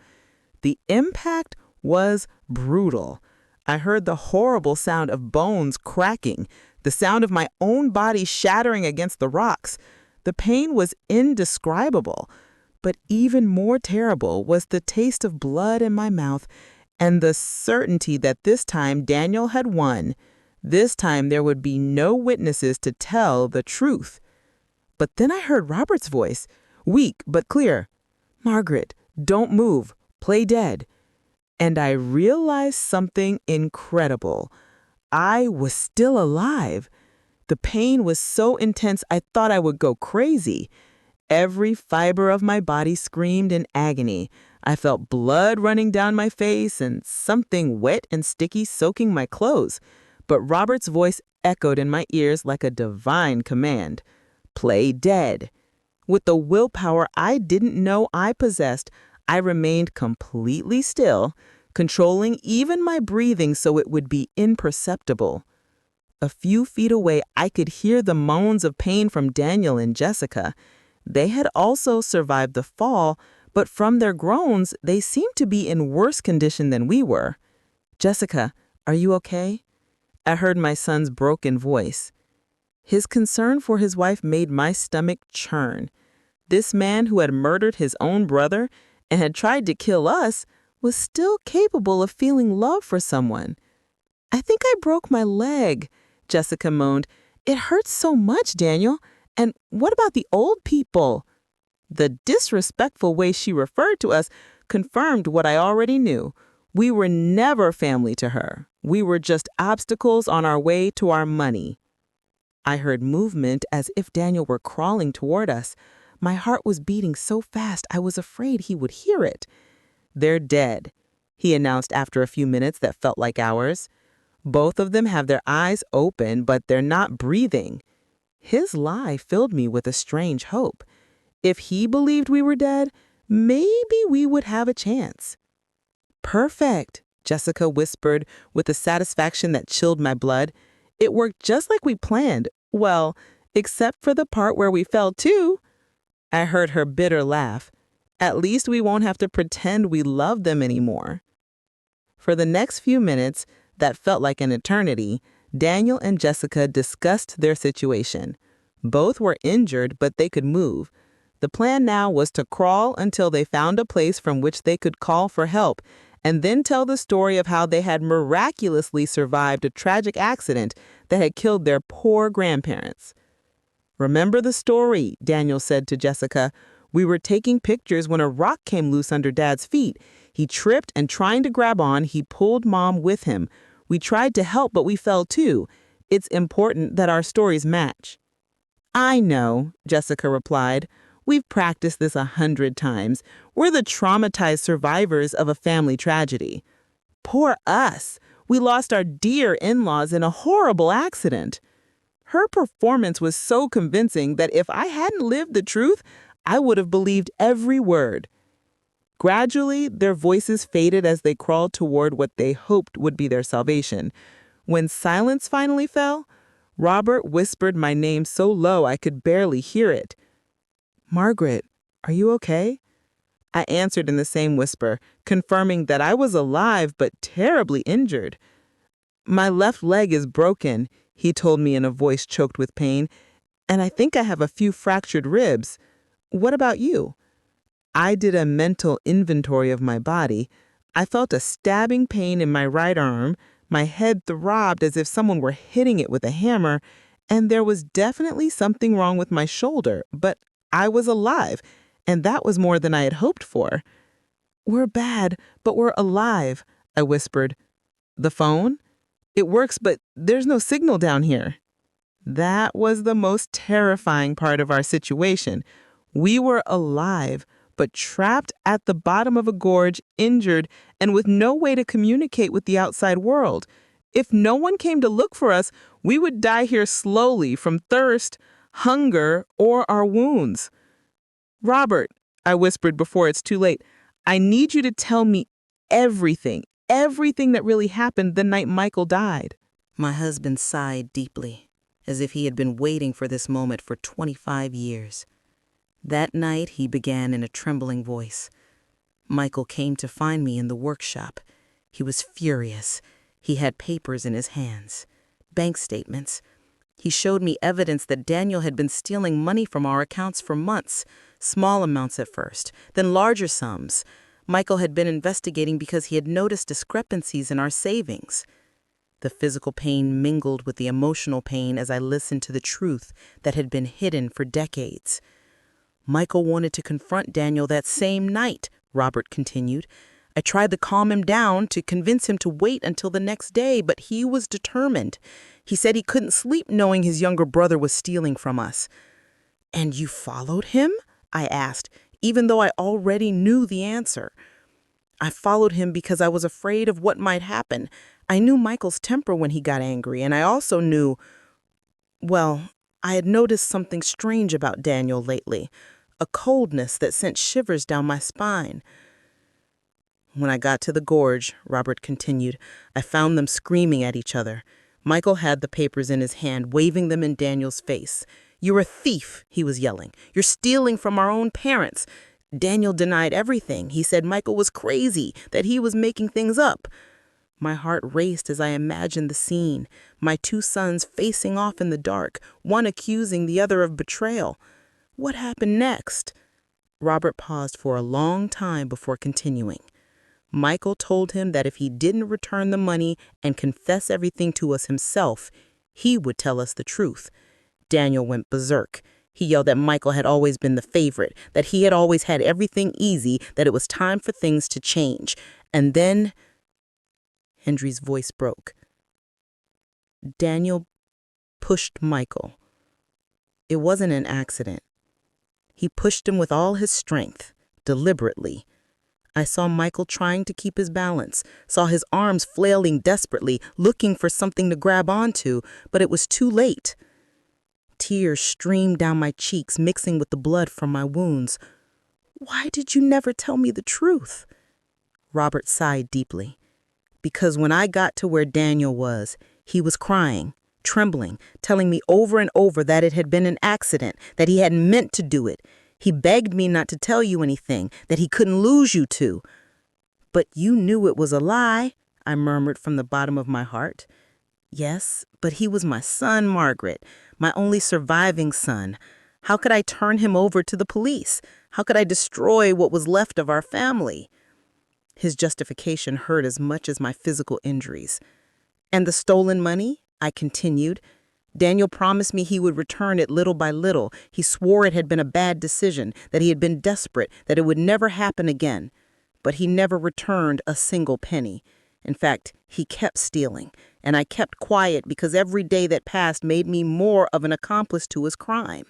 The impact was brutal. I heard the horrible sound of bones cracking, the sound of my own body shattering against the rocks. The pain was indescribable, but even more terrible was the taste of blood in my mouth and the certainty that this time Daniel had won. This time there would be no witnesses to tell the truth. But then I heard Robert's voice, weak but clear. "Margaret, don't move. Play dead." And I realized something incredible. I was still alive. The pain was so intense I thought I would go crazy. Every fiber of my body screamed in agony. I felt blood running down my face and something wet and sticky soaking my clothes. But Robert's voice echoed in my ears like a divine command. Play dead. With the willpower I didn't know I possessed, I remained completely still, controlling even my breathing so it would be imperceptible. A few feet away, I could hear the moans of pain from Daniel and Jessica. They had also survived the fall, but from their groans, they seemed to be in worse condition than we were. "Jessica, are you okay?" I heard my son's broken voice. His concern for his wife made my stomach churn. This man who had murdered his own brother and had tried to kill us was still capable of feeling love for someone. "I think I broke my leg," Jessica moaned. "It hurts so much, Daniel. And what about the old people?" The disrespectful way she referred to us confirmed what I already knew. We were never family to her. We were just obstacles on our way to our money. I heard movement as if Daniel were crawling toward us. My heart was beating so fast I was afraid he would hear it. "They're dead," he announced after a few minutes that felt like hours. "Both of them have their eyes open, but they're not breathing." His lie filled me with a strange hope. If he believed we were dead, maybe we would have a chance. "Perfect," Jessica whispered with a satisfaction that chilled my blood. "It worked just like we planned. Well, except for the part where we fell too." I heard her bitter laugh. "At least we won't have to pretend we love them anymore." For the next few minutes, that felt like an eternity, Daniel and Jessica discussed their situation. Both were injured, but they could move. The plan now was to crawl until they found a place from which they could call for help, and then tell the story of how they had miraculously survived a tragic accident that had killed their poor grandparents. "Remember the story," Daniel said to Jessica. "We were taking pictures when a rock came loose under Dad's feet. He tripped and trying to grab on, he pulled Mom with him. We tried to help, but we fell too. It's important that our stories match." "I know," Jessica replied. "We've practiced this 100 times. We're the traumatized survivors of a family tragedy." "Poor us. We lost our dear in-laws in a horrible accident." Her performance was so convincing that if I hadn't lived the truth, I would have believed every word. Gradually, their voices faded as they crawled toward what they hoped would be their salvation. When silence finally fell, Robert whispered my name so low I could barely hear it. "Margaret, are you okay?" I answered in the same whisper, confirming that I was alive but terribly injured. "My left leg is broken," he told me in a voice choked with pain, "and I think I have a few fractured ribs. What about you?" I did a mental inventory of my body. I felt a stabbing pain in my right arm, my head throbbed as if someone were hitting it with a hammer, and there was definitely something wrong with my shoulder, but I was alive, and that was more than I had hoped for. "We're bad, but we're alive," I whispered. "The phone? It works, but there's no signal down here." That was the most terrifying part of our situation. We were alive, but trapped at the bottom of a gorge, injured, and with no way to communicate with the outside world. If no one came to look for us, we would die here slowly from thirst, hunger, or our wounds. "Robert," I whispered before it's too late, "I need you to tell me everything that really happened the night Michael died." My husband sighed deeply, as if he had been waiting for this moment for 25 years. That night, he began in a trembling voice. "Michael came to find me in the workshop. He was furious. He had papers in his hands, bank statements. He showed me evidence that Daniel had been stealing money from our accounts for months, small amounts at first, then larger sums. Michael had been investigating because he had noticed discrepancies in our savings." The physical pain mingled with the emotional pain as I listened to the truth that had been hidden for decades. "Michael wanted to confront Daniel that same night," Robert continued. "I tried to calm him down, to convince him to wait until the next day, but he was determined. He said he couldn't sleep knowing his younger brother was stealing from us." "And you followed him?" I asked, even though I already knew the answer. "I followed him because I was afraid of what might happen. I knew Michael's temper when he got angry, and I also knew, well, I had noticed something strange about Daniel lately, a coldness that sent shivers down my spine." "When I got to the gorge," Robert continued, "I found them screaming at each other. Michael had the papers in his hand, waving them in Daniel's face. 'You're a thief,' he was yelling. 'You're stealing from our own parents.' Daniel denied everything. He said Michael was crazy, that he was making things up." My heart raced as I imagined the scene, my two sons facing off in the dark, one accusing the other of betrayal. What happened next? Robert paused for a long time before continuing. "Michael told him that if he didn't return the money and confess everything to us himself, he would tell us the truth. Daniel went berserk. He yelled that Michael had always been the favorite, that he had always had everything easy, that it was time for things to change. And then..." Hendry's voice broke. "Daniel pushed Michael. It wasn't an accident. He pushed him with all his strength, deliberately. I saw Michael trying to keep his balance, saw his arms flailing desperately, looking for something to grab onto, but it was too late. Tears streamed down my cheeks, mixing with the blood from my wounds. "Why did you never tell me the truth?" Robert sighed deeply. "Because when I got to where Daniel was, he was crying, trembling, telling me over and over that it had been an accident, that he hadn't meant to do it. He begged me not to tell you anything, that he couldn't lose you two." "But you knew it was a lie," I murmured from the bottom of my heart. "Yes, but he was my son, Margaret, my only surviving son. How could I turn him over to the police? How could I destroy what was left of our family?" His justification hurt as much as my physical injuries. "And the stolen money?" I continued. "Daniel promised me he would return it little by little. He swore it had been a bad decision, that he had been desperate, that it would never happen again. But he never returned a single penny. In fact, he kept stealing, and I kept quiet because every day that passed made me more of an accomplice to his crime."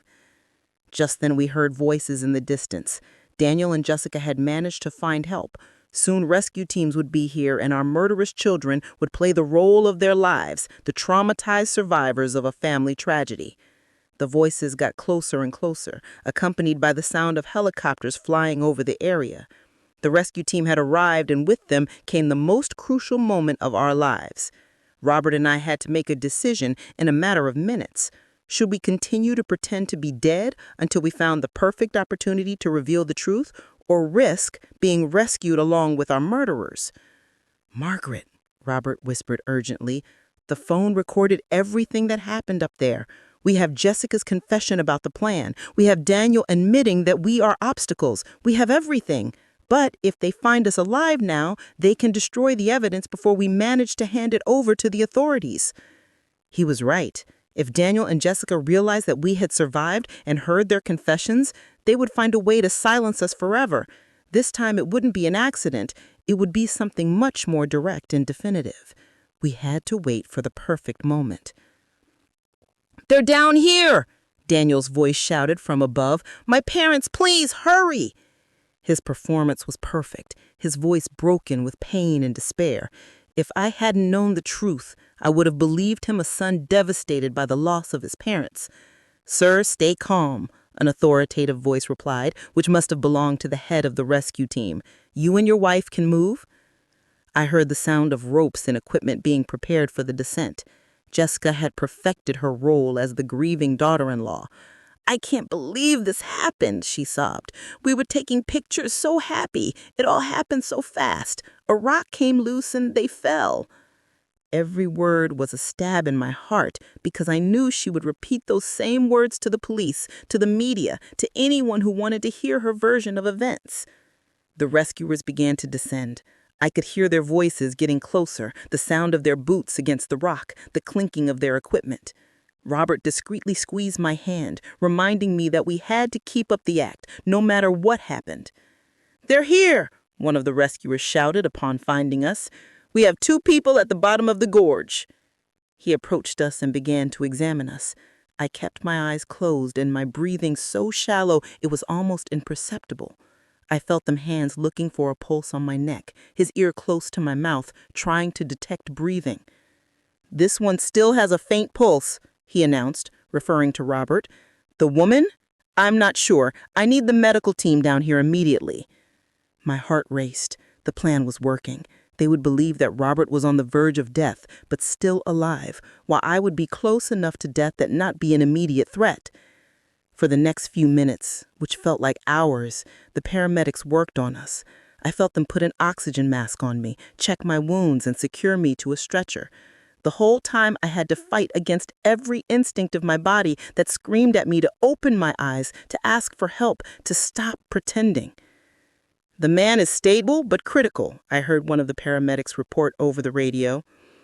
Just then we heard voices in the distance. Daniel and Jessica had managed to find help. Soon rescue teams would be here, and our murderous children would play the role of their lives, the traumatized survivors of a family tragedy. The voices got closer and closer, accompanied by the sound of helicopters flying over the area. The rescue team had arrived, and with them came the most crucial moment of our lives. Robert and I had to make a decision in a matter of minutes. Should we continue to pretend to be dead until we found the perfect opportunity to reveal the truth, or risk being rescued along with our murderers? "Margaret," Robert whispered urgently, "the phone recorded everything that happened up there. We have Jessica's confession about the plan. We have Daniel admitting that we are obstacles. We have everything. But if they find us alive now, they can destroy the evidence before we manage to hand it over to the authorities." He was right. If Daniel and Jessica realized that we had survived and heard their confessions, they would find a way to silence us forever. This time it wouldn't be an accident. It would be something much more direct and definitive. We had to wait for the perfect moment. "They're down here!" Daniel's voice shouted from above. "My parents, please, hurry!" His performance was perfect, his voice broken with pain and despair. If I hadn't known the truth, I would have believed him a son devastated by the loss of his parents. "Sir, stay calm," an authoritative voice replied, which must have belonged to the head of the rescue team. "You and your wife can move." I heard the sound of ropes and equipment being prepared for the descent. Jessica had perfected her role as the grieving daughter-in-law. "I can't believe this happened," she sobbed. "We were taking pictures, so happy. It all happened so fast. A rock came loose and they fell." Every word was a stab in my heart because I knew she would repeat those same words to the police, to the media, to anyone who wanted to hear her version of events. The rescuers began to descend. I could hear their voices getting closer, the sound of their boots against the rock, the clinking of their equipment. Robert discreetly squeezed my hand, reminding me that we had to keep up the act, no matter what happened. "They're here!" one of the rescuers shouted upon finding us. "We have 2 people at the bottom of the gorge." He approached us and began to examine us. I kept my eyes closed and my breathing so shallow it was almost imperceptible. I felt them hands looking for a pulse on my neck, his ear close to my mouth, trying to detect breathing. "This one still has a faint pulse," he announced, referring to Robert. "The woman? I'm not sure. I need the medical team down here immediately." My heart raced. The plan was working. They would believe that Robert was on the verge of death, but still alive, while I would be close enough to death that not be an immediate threat. For the next few minutes, which felt like hours, the paramedics worked on us. I felt them put an oxygen mask on me, check my wounds, and secure me to a stretcher. The whole time I had to fight against every instinct of my body that screamed at me to open my eyes, to ask for help, to stop pretending. "The man is stable but critical," I heard one of the paramedics report over the radio.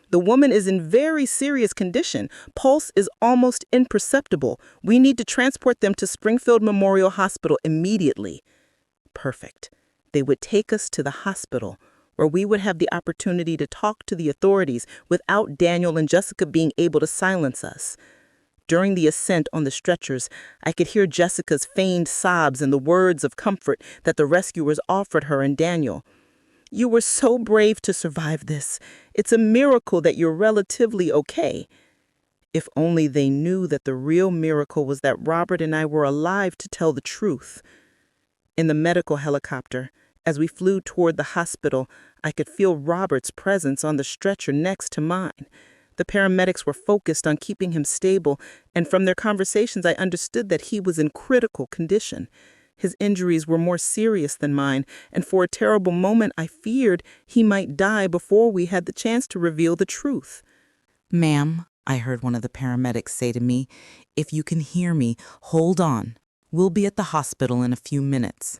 "The woman is in very serious condition. Pulse is almost imperceptible. We need to transport them to Springfield Memorial Hospital immediately." Perfect. They would take us to the hospital, where we would have the opportunity to talk to the authorities without Daniel and Jessica being able to silence us. During the ascent on the stretchers, I could hear Jessica's feigned sobs and the words of comfort that the rescuers offered her and Daniel. "You were so brave to survive this. It's a miracle that you're relatively okay." If only they knew that the real miracle was that Robert and I were alive to tell the truth. In the medical helicopter, as we flew toward the hospital, I could feel Robert's presence on the stretcher next to mine. The paramedics were focused on keeping him stable, and from their conversations I understood that he was in critical condition. His injuries were more serious than mine, and for a terrible moment I feared he might die before we had the chance to reveal the truth. "Ma'am," I heard one of the paramedics say to me, "if you can hear me, hold on. We'll be at the hospital in a few minutes."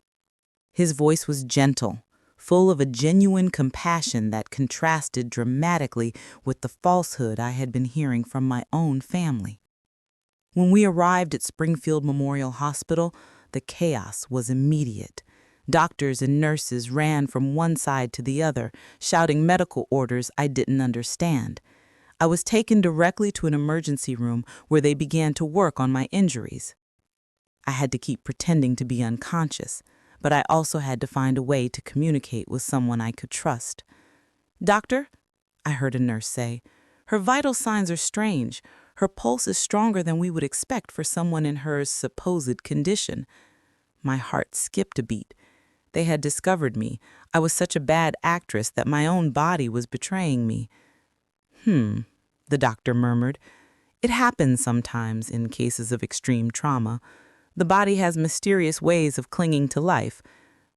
His voice was gentle, full of a genuine compassion that contrasted dramatically with the falsehood I had been hearing from my own family. When we arrived at Springfield Memorial Hospital, the chaos was immediate. Doctors and nurses ran from one side to the other, shouting medical orders I didn't understand. I was taken directly to an emergency room where they began to work on my injuries. I had to keep pretending to be unconscious, but I also had to find a way to communicate with someone I could trust. "Doctor," I heard a nurse say, "her vital signs are strange. Her pulse is stronger than we would expect for someone in her supposed condition." My heart skipped a beat. They had discovered me. I was such a bad actress that my own body was betraying me. The doctor murmured. "It happens sometimes in cases of extreme trauma. The body has mysterious ways of clinging to life.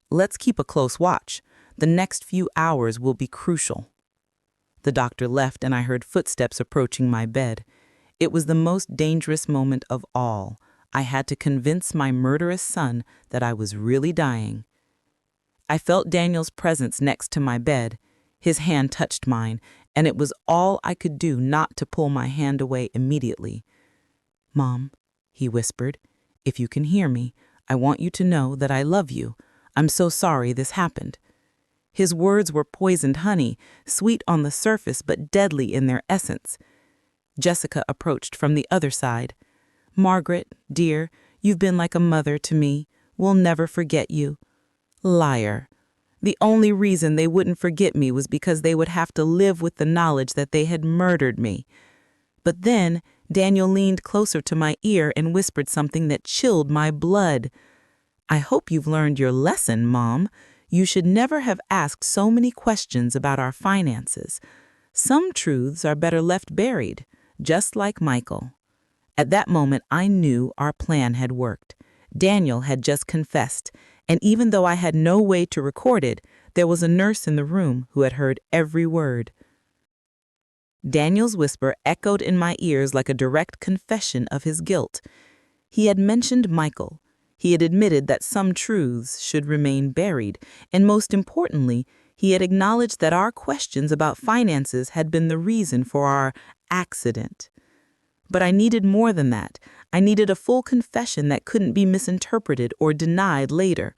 Let's keep a close watch. The next few hours will be crucial." The doctor left and I heard footsteps approaching my bed. It was the most dangerous moment of all. I had to convince my murderous son that I was really dying. I felt Daniel's presence next to my bed. His hand touched mine, and it was all I could do not to pull my hand away immediately. "Mom," he whispered, "if you can hear me, I want you to know that I love you. I'm so sorry this happened." His words were poisoned honey, sweet on the surface but deadly in their essence. Jessica approached from the other side. "Margaret, dear, you've been like a mother to me. We'll never forget you." Liar. The only reason they wouldn't forget me was because they would have to live with the knowledge that they had murdered me. But then Daniel leaned closer to my ear and whispered something that chilled my blood. "I hope you've learned your lesson, Mom. You should never have asked so many questions about our finances. Some truths are better left buried, just like Michael." At that moment, I knew our plan had worked. Daniel had just confessed, and even though I had no way to record it, there was a nurse in the room who had heard every word. Daniel's whisper echoed in my ears like a direct confession of his guilt. He had mentioned Michael. He had admitted that some truths should remain buried, and most importantly, he had acknowledged that our questions about finances had been the reason for our accident. But I needed more than that. I needed a full confession that couldn't be misinterpreted or denied later.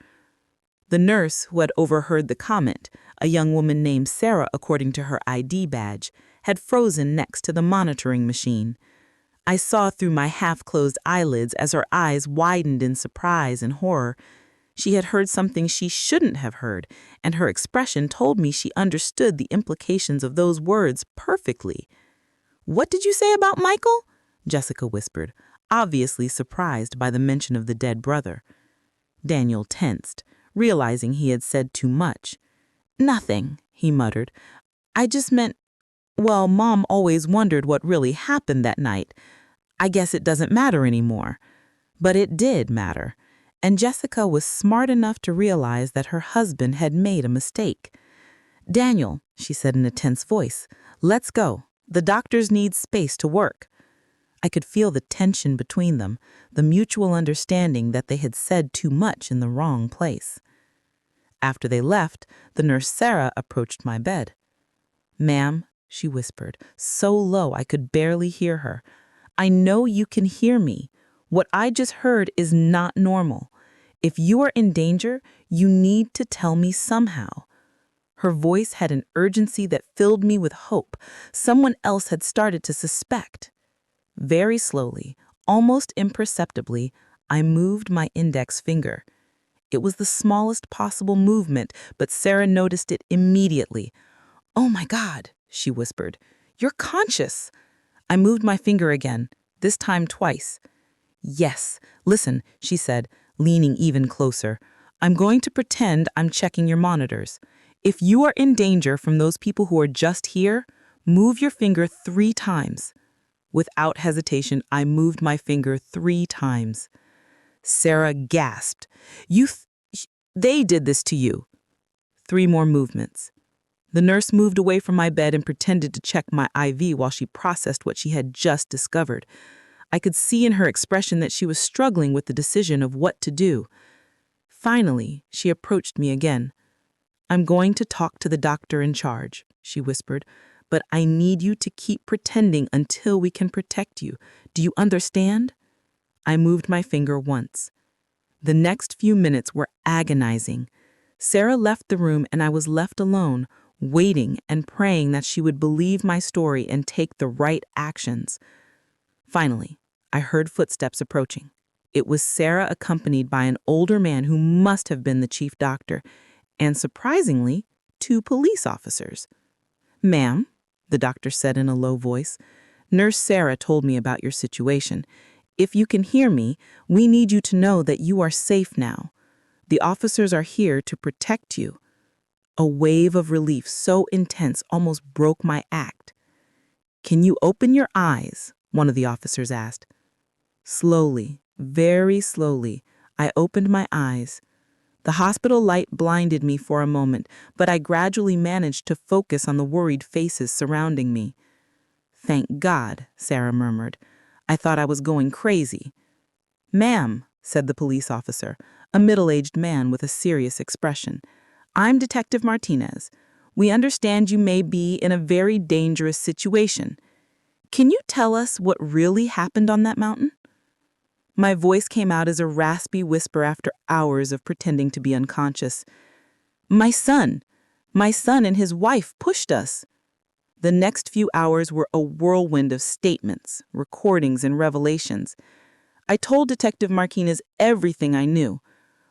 The nurse who had overheard the comment, a young woman named Sarah according to her ID badge, had frozen next to the monitoring machine. I saw through my half-closed eyelids as her eyes widened in surprise and horror. She had heard something she shouldn't have heard, and her expression told me she understood the implications of those words perfectly. "What did you say about Michael?" Jessica whispered, obviously surprised by the mention of the dead brother. Daniel tensed, realizing he had said too much. "Nothing," he muttered. "I just meant, well, Mom always wondered what really happened that night. I guess it doesn't matter anymore." But it did matter, and Jessica was smart enough to realize that her husband had made a mistake. "Daniel," she said in a tense voice, "let's go. The doctors need space to work." I could feel the tension between them, the mutual understanding that they had said too much in the wrong place. After they left, the nurse Sarah approached my bed. "Ma'am," she whispered, so low I could barely hear her, "I know you can hear me. What I just heard is not normal. If you are in danger, you need to tell me somehow." Her voice had an urgency that filled me with hope. Someone else had started to suspect. Very slowly, almost imperceptibly, I moved my index finger. It was the smallest possible movement, but Sarah noticed it immediately. "Oh my God," she whispered. "You're conscious." I moved my finger again, this time twice. "Yes, listen," she said, leaning even closer. "I'm going to pretend I'm checking your monitors. If you are in danger from those people who are just here, move your finger 3 times. Without hesitation, I moved my finger 3 times. Sarah gasped. They did this to you." 3 more movements. The nurse moved away from my bed and pretended to check my IV while she processed what she had just discovered. I could see in her expression that she was struggling with the decision of what to do. Finally, she approached me again. "I'm going to talk to the doctor in charge," she whispered, "but I need you to keep pretending until we can protect you. Do you understand?" I moved my finger once. The next few minutes were agonizing. Sarah left the room and I was left alone, waiting and praying that she would believe my story and take the right actions. Finally, I heard footsteps approaching. It was Sarah accompanied by an older man who must have been the chief doctor, and surprisingly, 2 police officers. "Ma'am," the doctor said in a low voice, "Nurse Sarah told me about your situation. If you can hear me, we need you to know that you are safe now. The officers are here to protect you." A wave of relief so intense almost broke my act. "Can you open your eyes?" one of the officers asked. Slowly, very slowly, I opened my eyes. The hospital light blinded me for a moment, but I gradually managed to focus on the worried faces surrounding me. "Thank God," Sarah murmured. "I thought I was going crazy." "Ma'am," said the police officer, a middle-aged man with a serious expression, "I'm Detective Martinez. We understand you may be in a very dangerous situation. Can you tell us what really happened on that mountain?" My voice came out as a raspy whisper after hours of pretending to be unconscious. My son and his wife pushed us." The next few hours were a whirlwind of statements, recordings, and revelations. I told Detective Martinez everything I knew.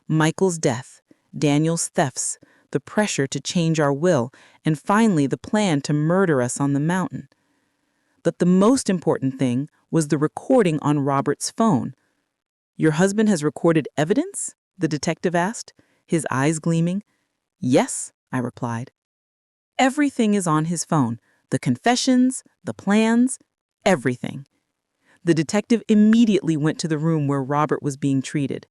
Michael's death, Daniel's thefts, the pressure to change our will, and finally the plan to murder us on the mountain. But the most important thing was the recording on Robert's phone. "Your husband has recorded evidence?" the detective asked, his eyes gleaming. "Yes," I replied. "Everything is on his phone. The confessions, the plans, everything." The detective immediately went to the room where Robert was being treated.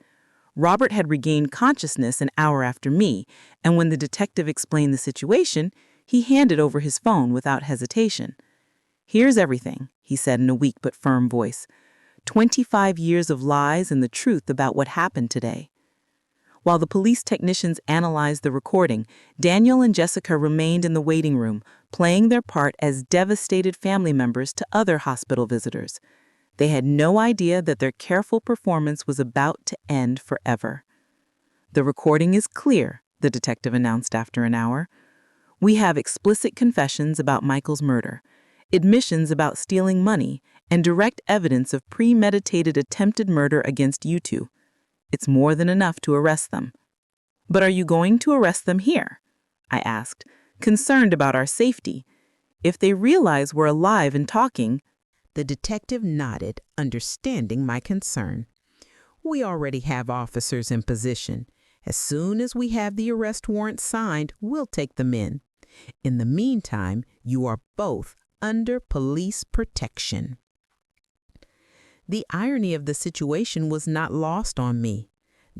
Robert had regained consciousness an hour after me, and when the detective explained the situation, he handed over his phone without hesitation. "Here's everything," he said in a weak but firm voice. 25 years of lies and the truth about what happened today. While the police technicians analyzed the recording, Daniel and Jessica remained in the waiting room, playing their part as devastated family members to other hospital visitors. They had no idea that their careful performance was about to end forever. "The recording is clear," the detective announced after an hour. "We have explicit confessions about Michael's murder, admissions about stealing money, and direct evidence of premeditated attempted murder against you 2. It's more than enough to arrest them." "But are you going to arrest them here?" I asked, concerned about our safety. "If they realize we're alive and talking—" The detective nodded, understanding my concern. "We already have officers in position. As soon as we have the arrest warrant signed, we'll take them in. In the meantime, you are both under police protection." The irony of the situation was not lost on me.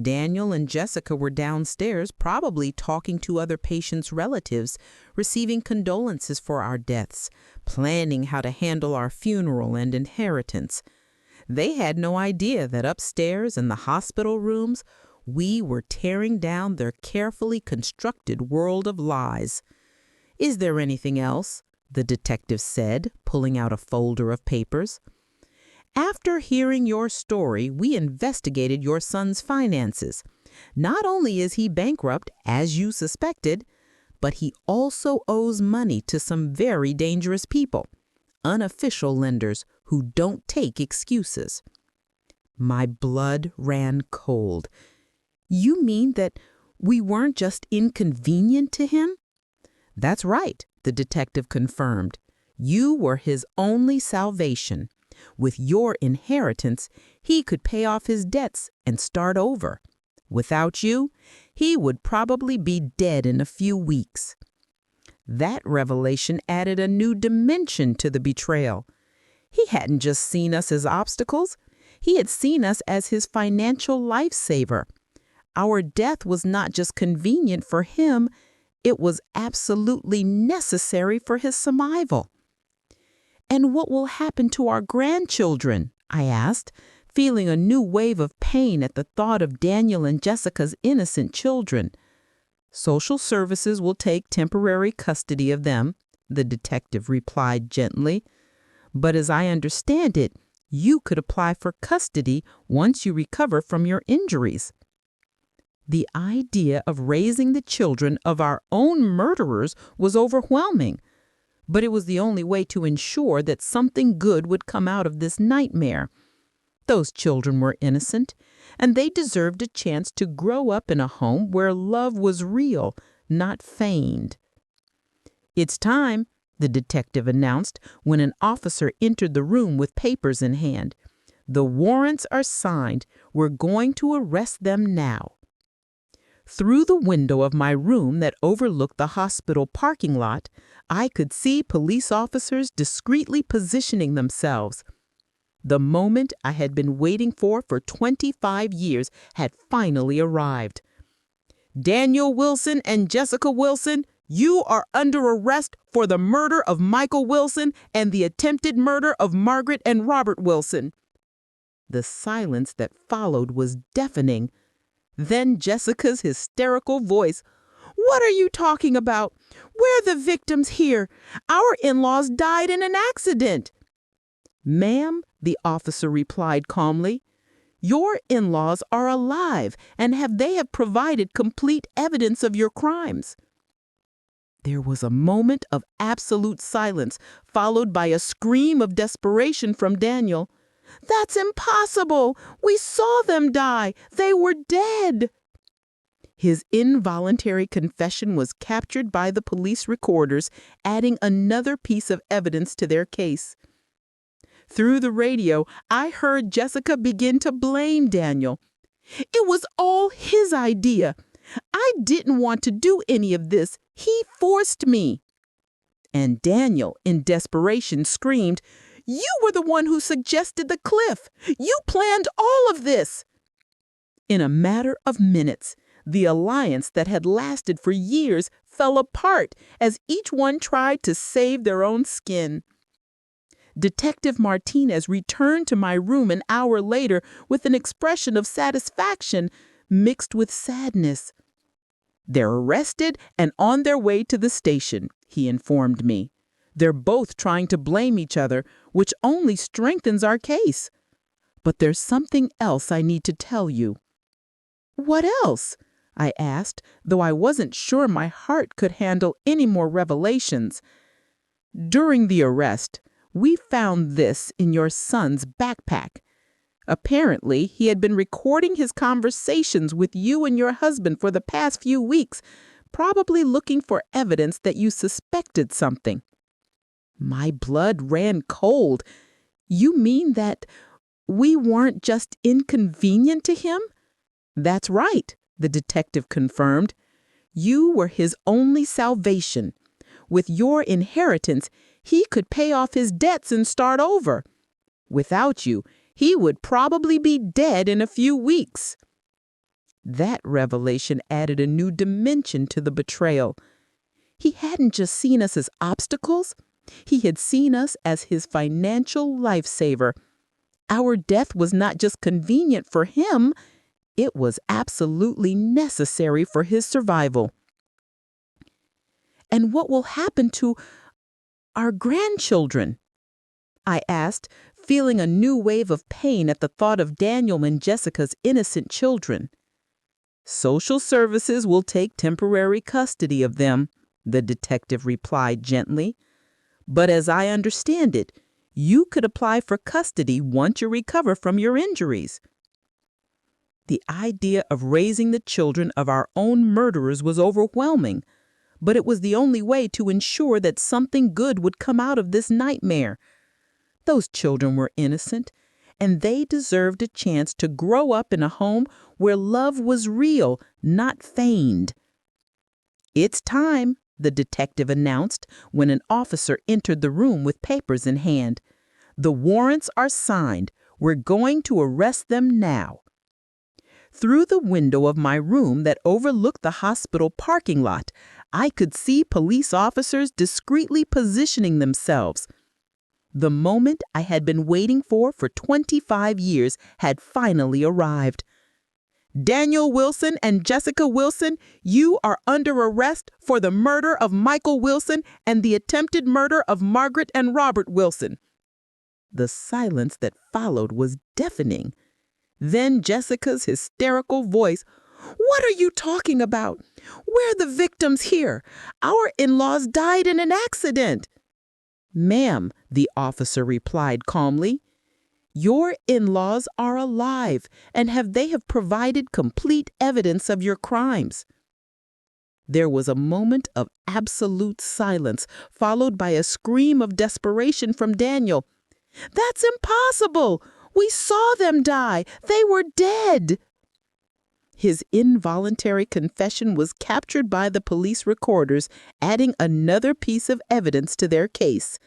Daniel and Jessica were downstairs, probably talking to other patients' relatives, receiving condolences for our deaths, planning how to handle our funeral and inheritance. They had no idea that upstairs in the hospital rooms, we were tearing down their carefully constructed world of lies. "Is there anything else?" the detective said, pulling out a folder of papers. "After hearing your story, we investigated your son's finances. Not only is he bankrupt, as you suspected, but he also owes money to some very dangerous people, unofficial lenders who don't take excuses. My blood ran cold. You mean that we weren't just inconvenient to him? That's right, the detective confirmed. You were his only salvation. With your inheritance, he could pay off his debts and start over. Without you, he would probably be dead in a few weeks. That revelation added a new dimension to the betrayal. He hadn't just seen us as obstacles. He had seen us as his financial lifesaver. Our death was not just convenient for him, it was absolutely necessary for his survival. And what will happen to our grandchildren? I asked, feeling a new wave of pain at the thought of Daniel and Jessica's innocent children. Social services will take temporary custody of them, the detective replied gently. But as I understand it, you could apply for custody once you recover from your injuries. The idea of raising the children of our own murderers was overwhelming, but it was the only way to ensure that something good would come out of this nightmare. Those children were innocent, and they deserved a chance to grow up in a home where love was real, not feigned. "It's time," the detective announced when an officer entered the room with papers in hand. "The warrants are signed. We're going to arrest them now." Through the window of my room that overlooked the hospital parking lot, I could see police officers discreetly positioning themselves. The moment I had been waiting for 25 years had finally arrived. "Daniel Wilson and Jessica Wilson, you are under arrest for the murder of Michael Wilson and the attempted murder of Margaret and Robert Wilson." The silence that followed was deafening. Then Jessica's hysterical voice. "What are you talking about? We're the victims here. Our in-laws died in an accident." "Ma'am," the officer replied calmly, "your in-laws are alive and they have provided complete evidence of your crimes." There was a moment of absolute silence, followed by a scream of desperation from Daniel. "That's impossible! We saw them die! They were dead!" His involuntary confession was captured by the police recorders, adding another piece of evidence to their case. Through the radio, I heard Jessica begin to blame Daniel. "It was all his idea. I didn't want to do any of this. He forced me." And Daniel, in desperation, screamed, "You were the one who suggested the cliff. You planned all of this." In a matter of minutes, the alliance that had lasted for years fell apart as each one tried to save their own skin. Detective Martinez returned to my room an hour later with an expression of satisfaction mixed with sadness. "They're arrested and on their way to the station," he informed me. "They're both trying to blame each other, which only strengthens our case. But there's something else I need to tell you." "What else?" I asked, though I wasn't sure my heart could handle any more revelations. "During the arrest, we found this in your son's backpack. Apparently, he had been recording his conversations with you and your husband for the past few weeks, probably looking for evidence that you suspected something." My blood ran cold. "You mean that we weren't just inconvenient to him?" "That's right," the detective confirmed. "You were his only salvation. With your inheritance, he could pay off his debts and start over. Without you, he would probably be dead in a few weeks." That revelation added a new dimension to the betrayal. He hadn't just seen us as obstacles. He had seen us as his financial lifesaver. Our death was not just convenient for him, it was absolutely necessary for his survival. "And what will happen to our grandchildren?" I asked, feeling a new wave of pain at the thought of Daniel and Jessica's innocent children. "Social services will take temporary custody of them," the detective replied gently. "But as I understand it, You could apply for custody once you recover from your injuries. The idea of raising the children of our own murderers was overwhelming, but it was the only way to ensure that something good would come out of this nightmare. Those children were innocent, and they deserved a chance to grow up in a home where love was real, not feigned. "It's time," the detective announced when an officer entered the room with papers in hand. "The warrants are signed. We're going to arrest them now." Through the window of my room that overlooked the hospital parking lot, I could see police officers discreetly positioning themselves. The moment I had been waiting for 25 years had finally arrived. "Daniel Wilson and Jessica Wilson, you are under arrest for the murder of Michael Wilson and the attempted murder of Margaret and Robert Wilson." The silence that followed was deafening. Then Jessica's hysterical voice, "What are you talking about? We're the victims here. Our in-laws died in an accident." "Ma'am," the officer replied calmly, "your in-laws are alive and they have provided complete evidence of your crimes." There was a moment of absolute silence, followed by a scream of desperation from Daniel. "That's impossible! We saw them die! They were dead!" His involuntary confession was captured by the police recorders, adding another piece of evidence to their case.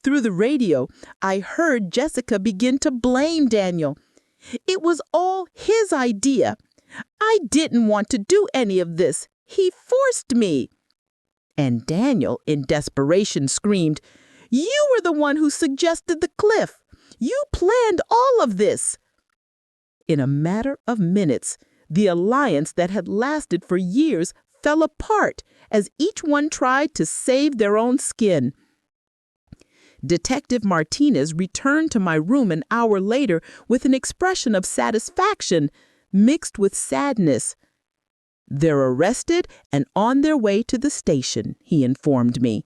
Through the radio, I heard Jessica begin to blame Daniel. "It was all his idea. I didn't want to do any of this. He forced me." And Daniel, in desperation, screamed, "You were the one who suggested the cliff. You planned all of this." In a matter of minutes, the alliance that had lasted for years fell apart as each one tried to save their own skin. Detective Martinez returned to my room an hour later with an expression of satisfaction mixed with sadness. "They're arrested and on their way to the station," he informed me.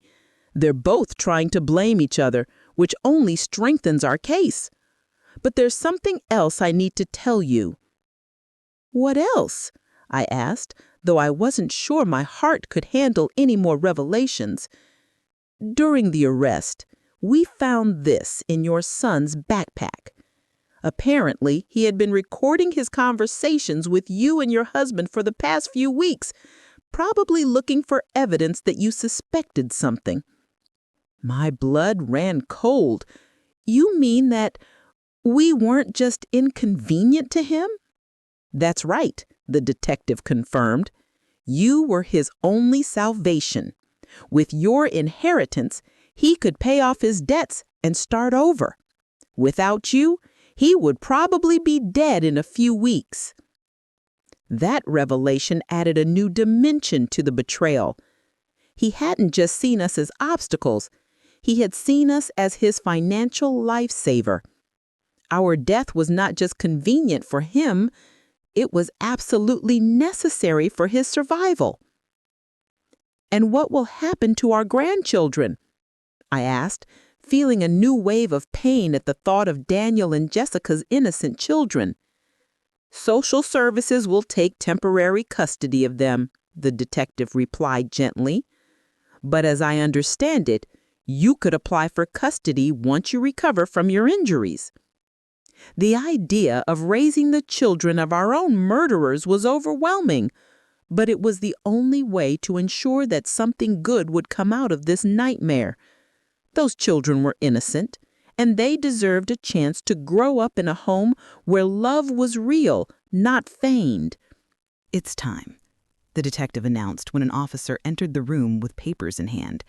"They're both trying to blame each other, which only strengthens our case. But there's something else I need to tell you." "What else?" I asked, though I wasn't sure my heart could handle any more revelations. "During the arrest, we found this in your son's backpack. Apparently, he had been recording his conversations with you and your husband for the past few weeks, probably looking for evidence that you suspected something." My blood ran cold. "You mean that we weren't just inconvenient to him?" "That's right," the detective confirmed. "You were his only salvation. With your inheritance, he could pay off his debts and start over. Without you, he would probably be dead in a few weeks." That revelation added a new dimension to the betrayal. He hadn't just seen us as obstacles. He had seen us as his financial lifesaver. Our death was not just convenient for him, it was absolutely necessary for his survival. "And what will happen to our grandchildren?" I asked, feeling a new wave of pain at the thought of Daniel and Jessica's innocent children. "Social services will take temporary custody of them," the detective replied gently. "But as I understand it, you could apply for custody once you recover from your injuries." The idea of raising the children of our own murderers was overwhelming, but it was the only way to ensure that something good would come out of this nightmare. Those children were innocent, and they deserved a chance to grow up in a home where love was real, not feigned. "It's time," the detective announced when an officer entered the room with papers in hand.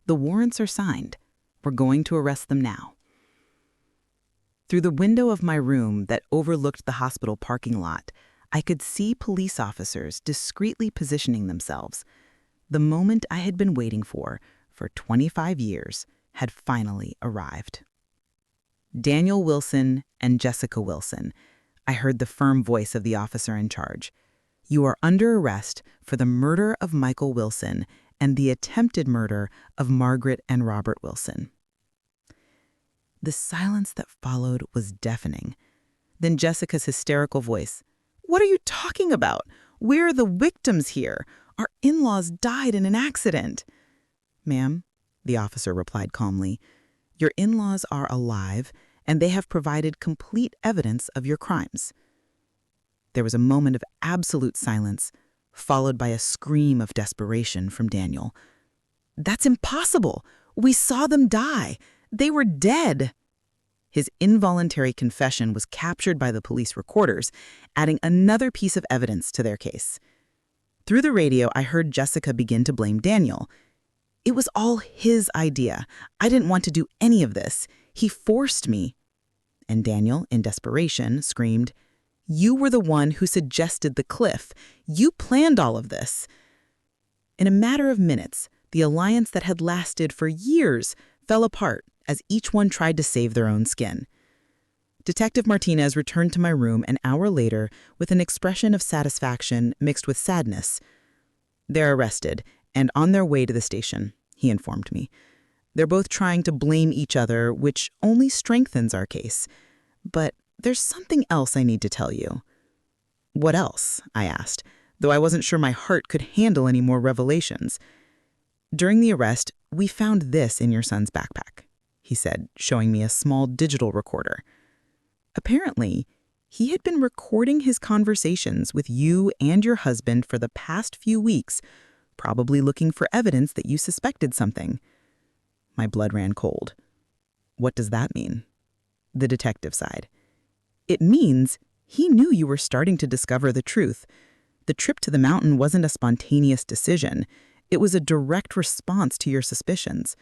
"The warrants are signed. We're going to arrest them now." Through the window of my room that overlooked the hospital parking lot, I could see police officers discreetly positioning themselves. The moment I had been waiting for 25 years, had finally arrived. "Daniel Wilson and Jessica Wilson," I heard the firm voice of the officer in charge. "You are under arrest for the murder of Michael Wilson and the attempted murder of Margaret and Robert Wilson." The silence that followed was deafening. Then Jessica's hysterical voice. "What are you talking about? We're the victims here. Our in-laws died in an accident." "Ma'am," the officer replied calmly, "your in-laws are alive, and they have provided complete evidence of your crimes." There was a moment of absolute silence, followed by a scream of desperation from Daniel. "That's impossible! We saw them die! They were dead!" His involuntary confession was captured by the police recorders, adding another piece of evidence to their case. Through the radio, I heard Jessica begin to blame Daniel. "It was all his idea. I didn't want to do any of this. He forced me." And Daniel, in desperation, screamed, "You were the one who suggested the cliff. You planned all of this." In a matter of minutes, the alliance that had lasted for years fell apart as each one tried to save their own skin. Detective Martinez returned to my room an hour later with an expression of satisfaction mixed with sadness. "They're arrested and on their way to the station," he informed me. "They're both trying to blame each other, which only strengthens our case. But there's something else I need to tell you." "What else?" I asked, though I wasn't sure my heart could handle any more revelations. "During the arrest, we found this in your son's backpack," he said, showing me a small digital recorder. Apparently, he had been recording his conversations with you and your husband for the past few weeks, probably looking for evidence that you suspected something. My blood ran cold. "What does that mean?" The detective sighed. "It means he knew you were starting to discover the truth. The trip to the mountain wasn't a spontaneous decision. It was a direct response to your suspicions.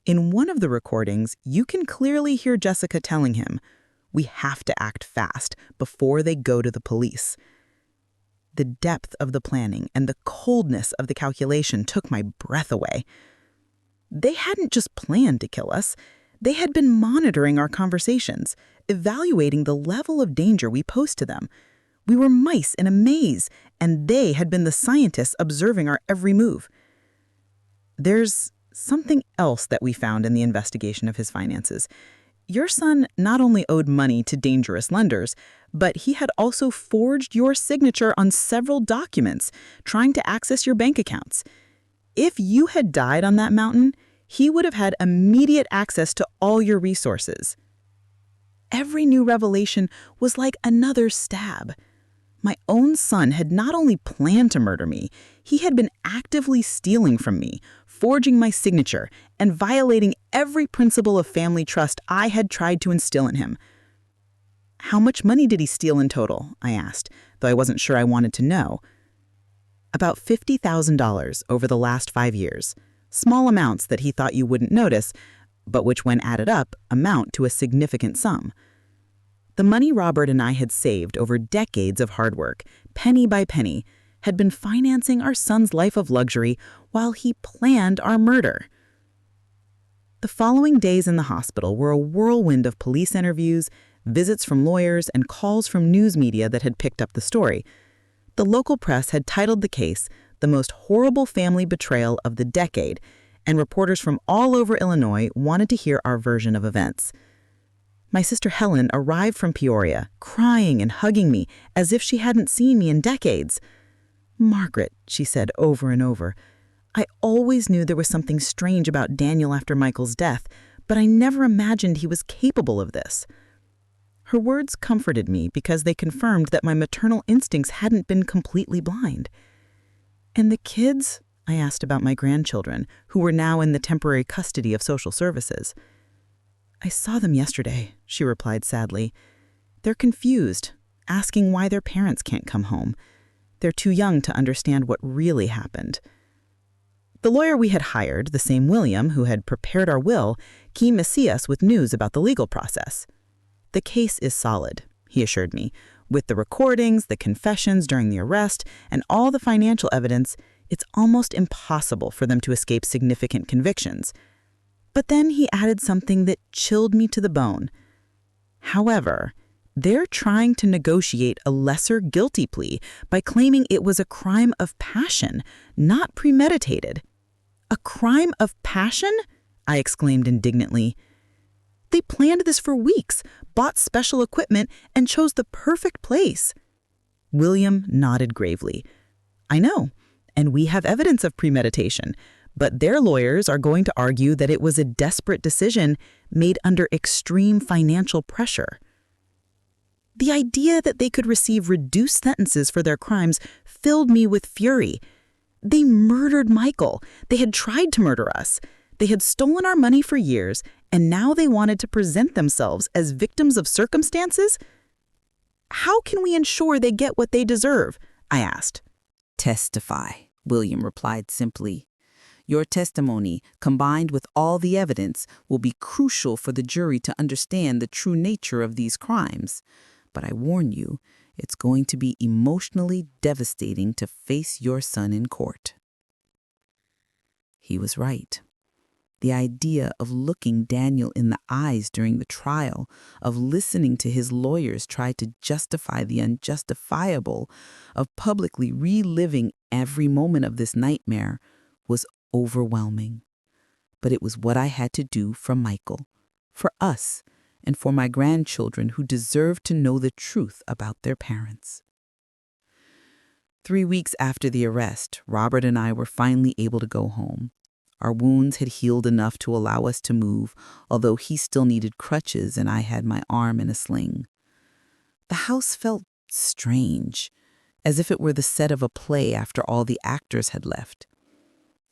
In one of the recordings, you can clearly hear Jessica telling him, 'We have to act fast before they go to the police.' The depth of the planning and the coldness of the calculation took my breath away. They hadn't just planned to kill us. They had been monitoring our conversations, evaluating the level of danger we posed to them. We were mice in a maze, and they had been the scientists observing our every move. There's something else that we found in the investigation of his finances. Your son not only owed money to dangerous lenders, but he had also forged your signature on several documents, trying to access your bank accounts. If you had died on that mountain, he would have had immediate access to all your resources." Every new revelation was like another stab. My own son had not only planned to murder me, he had been actively stealing from me, forging my signature, and violating every principle of family trust I had tried to instill in him. "How much money did he steal in total?" I asked, though I wasn't sure I wanted to know. "About $50,000 over the last 5 years. Small amounts that he thought you wouldn't notice, but which when added up amount to a significant sum. The money Robert and I had saved over decades of hard work, penny by penny, had been financing our son's life of luxury while he planned our murder." The following days in the hospital were a whirlwind of police interviews, visits from lawyers, and calls from news media that had picked up the story. The local press had titled the case "The Most Horrible Family Betrayal of the Decade," and reporters from all over Illinois wanted to hear our version of events. My sister Helen arrived from Peoria, crying and hugging me as if she hadn't seen me in decades. "Margaret," she said over and over, "I always knew there was something strange about Daniel after Michael's death, but I never imagined he was capable of this." Her words comforted me because they confirmed that my maternal instincts hadn't been completely blind. "And the kids?" I asked about my grandchildren, who were now in the temporary custody of social services. "I saw them yesterday," she replied sadly. "They're confused, asking why their parents can't come home. They're too young to understand what really happened." The lawyer we had hired, the same William who had prepared our will, came to see us with news about the legal process. "The case is solid," he assured me. "With the recordings, the confessions during the arrest, and all the financial evidence, it's almost impossible for them to escape significant convictions." But then he added something that chilled me to the bone. "However, they're trying to negotiate a lesser guilty plea by claiming it was a crime of passion, not premeditated." "A crime of passion?" I exclaimed indignantly. They planned this for weeks, bought special equipment, and chose the perfect place. William nodded gravely. I know, and we have evidence of premeditation, but their lawyers are going to argue that it was a desperate decision made under extreme financial pressure. The idea that they could receive reduced sentences for their crimes filled me with fury. They murdered Michael. They had tried to murder us. They had stolen our money for years, and now they wanted to present themselves as victims of circumstances? How can we ensure they get what they deserve? I asked. Testify, William replied simply. Your testimony, combined with all the evidence, will be crucial for the jury to understand the true nature of these crimes. But I warn you, it's going to be emotionally devastating to face your son in court. He was right. The idea of looking Daniel in the eyes during the trial, of listening to his lawyers try to justify the unjustifiable, of publicly reliving every moment of this nightmare was overwhelming. But it was what I had to do for Michael, for us, and for my grandchildren who deserved to know the truth about their parents. 3 weeks after the arrest, Robert and I were finally able to go home. Our wounds had healed enough to allow us to move, although he still needed crutches and I had my arm in a sling. The house felt strange, as if it were the set of a play after all the actors had left.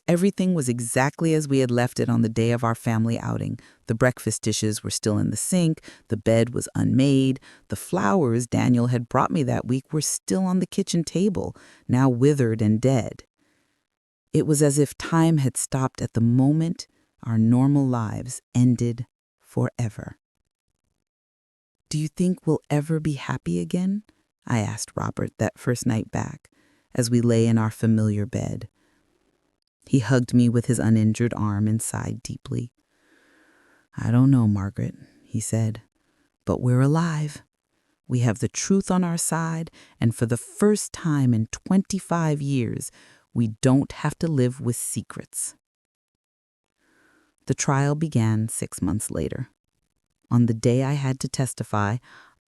Everything was exactly as we had left it on the day of our family outing. The breakfast dishes were still in the sink, the bed was unmade, the flowers Daniel had brought me that week were still on the kitchen table, now withered and dead. It was as if time had stopped at the moment our normal lives ended forever. Do you think we'll ever be happy again? I asked Robert that first night back, as we lay in our familiar bed. He hugged me with his uninjured arm and sighed deeply. I don't know, Margaret, he said, but we're alive. We have the truth on our side, and for the first time in 25 years, we don't have to live with secrets. The trial began 6 months later. On the day I had to testify,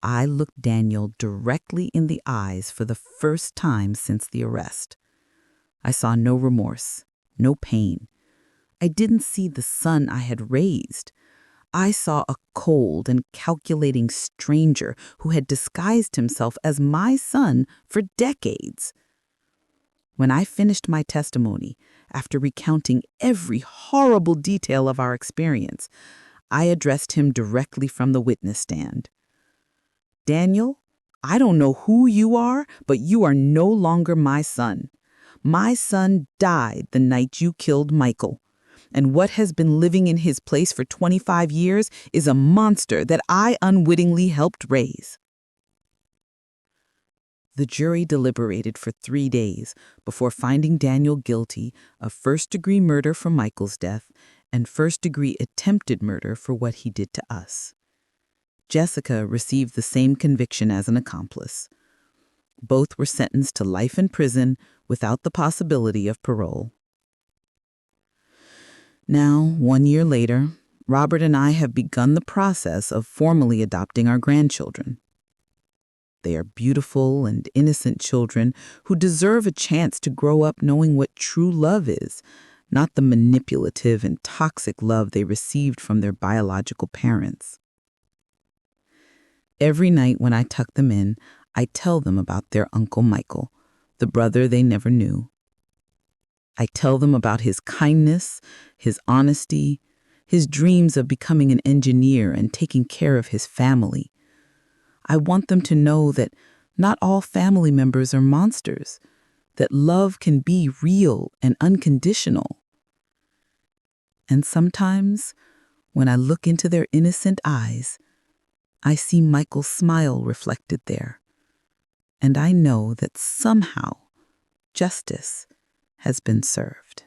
I looked Daniel directly in the eyes for the first time since the arrest. I saw no remorse, no pain. I didn't see the son I had raised. I saw a cold and calculating stranger who had disguised himself as my son for decades. When I finished my testimony, after recounting every horrible detail of our experience, I addressed him directly from the witness stand. Daniel, I don't know who you are, but you are no longer my son. My son died the night you killed Michael, and what has been living in his place for 25 years is a monster that I unwittingly helped raise. The jury deliberated for 3 days before finding Daniel guilty of first-degree murder for Michael's death and first-degree attempted murder for what he did to us. Jessica received the same conviction as an accomplice. Both were sentenced to life in prison without the possibility of parole. Now, 1 year later, Robert and I have begun the process of formally adopting our grandchildren. They are beautiful and innocent children who deserve a chance to grow up knowing what true love is, not the manipulative and toxic love they received from their biological parents. Every night when I tuck them in, I tell them about their Uncle Michael, the brother they never knew. I tell them about his kindness, his honesty, his dreams of becoming an engineer and taking care of his family. I want them to know that not all family members are monsters, that love can be real and unconditional. And sometimes, when I look into their innocent eyes, I see Michael's smile reflected there, and I know that somehow justice has been served.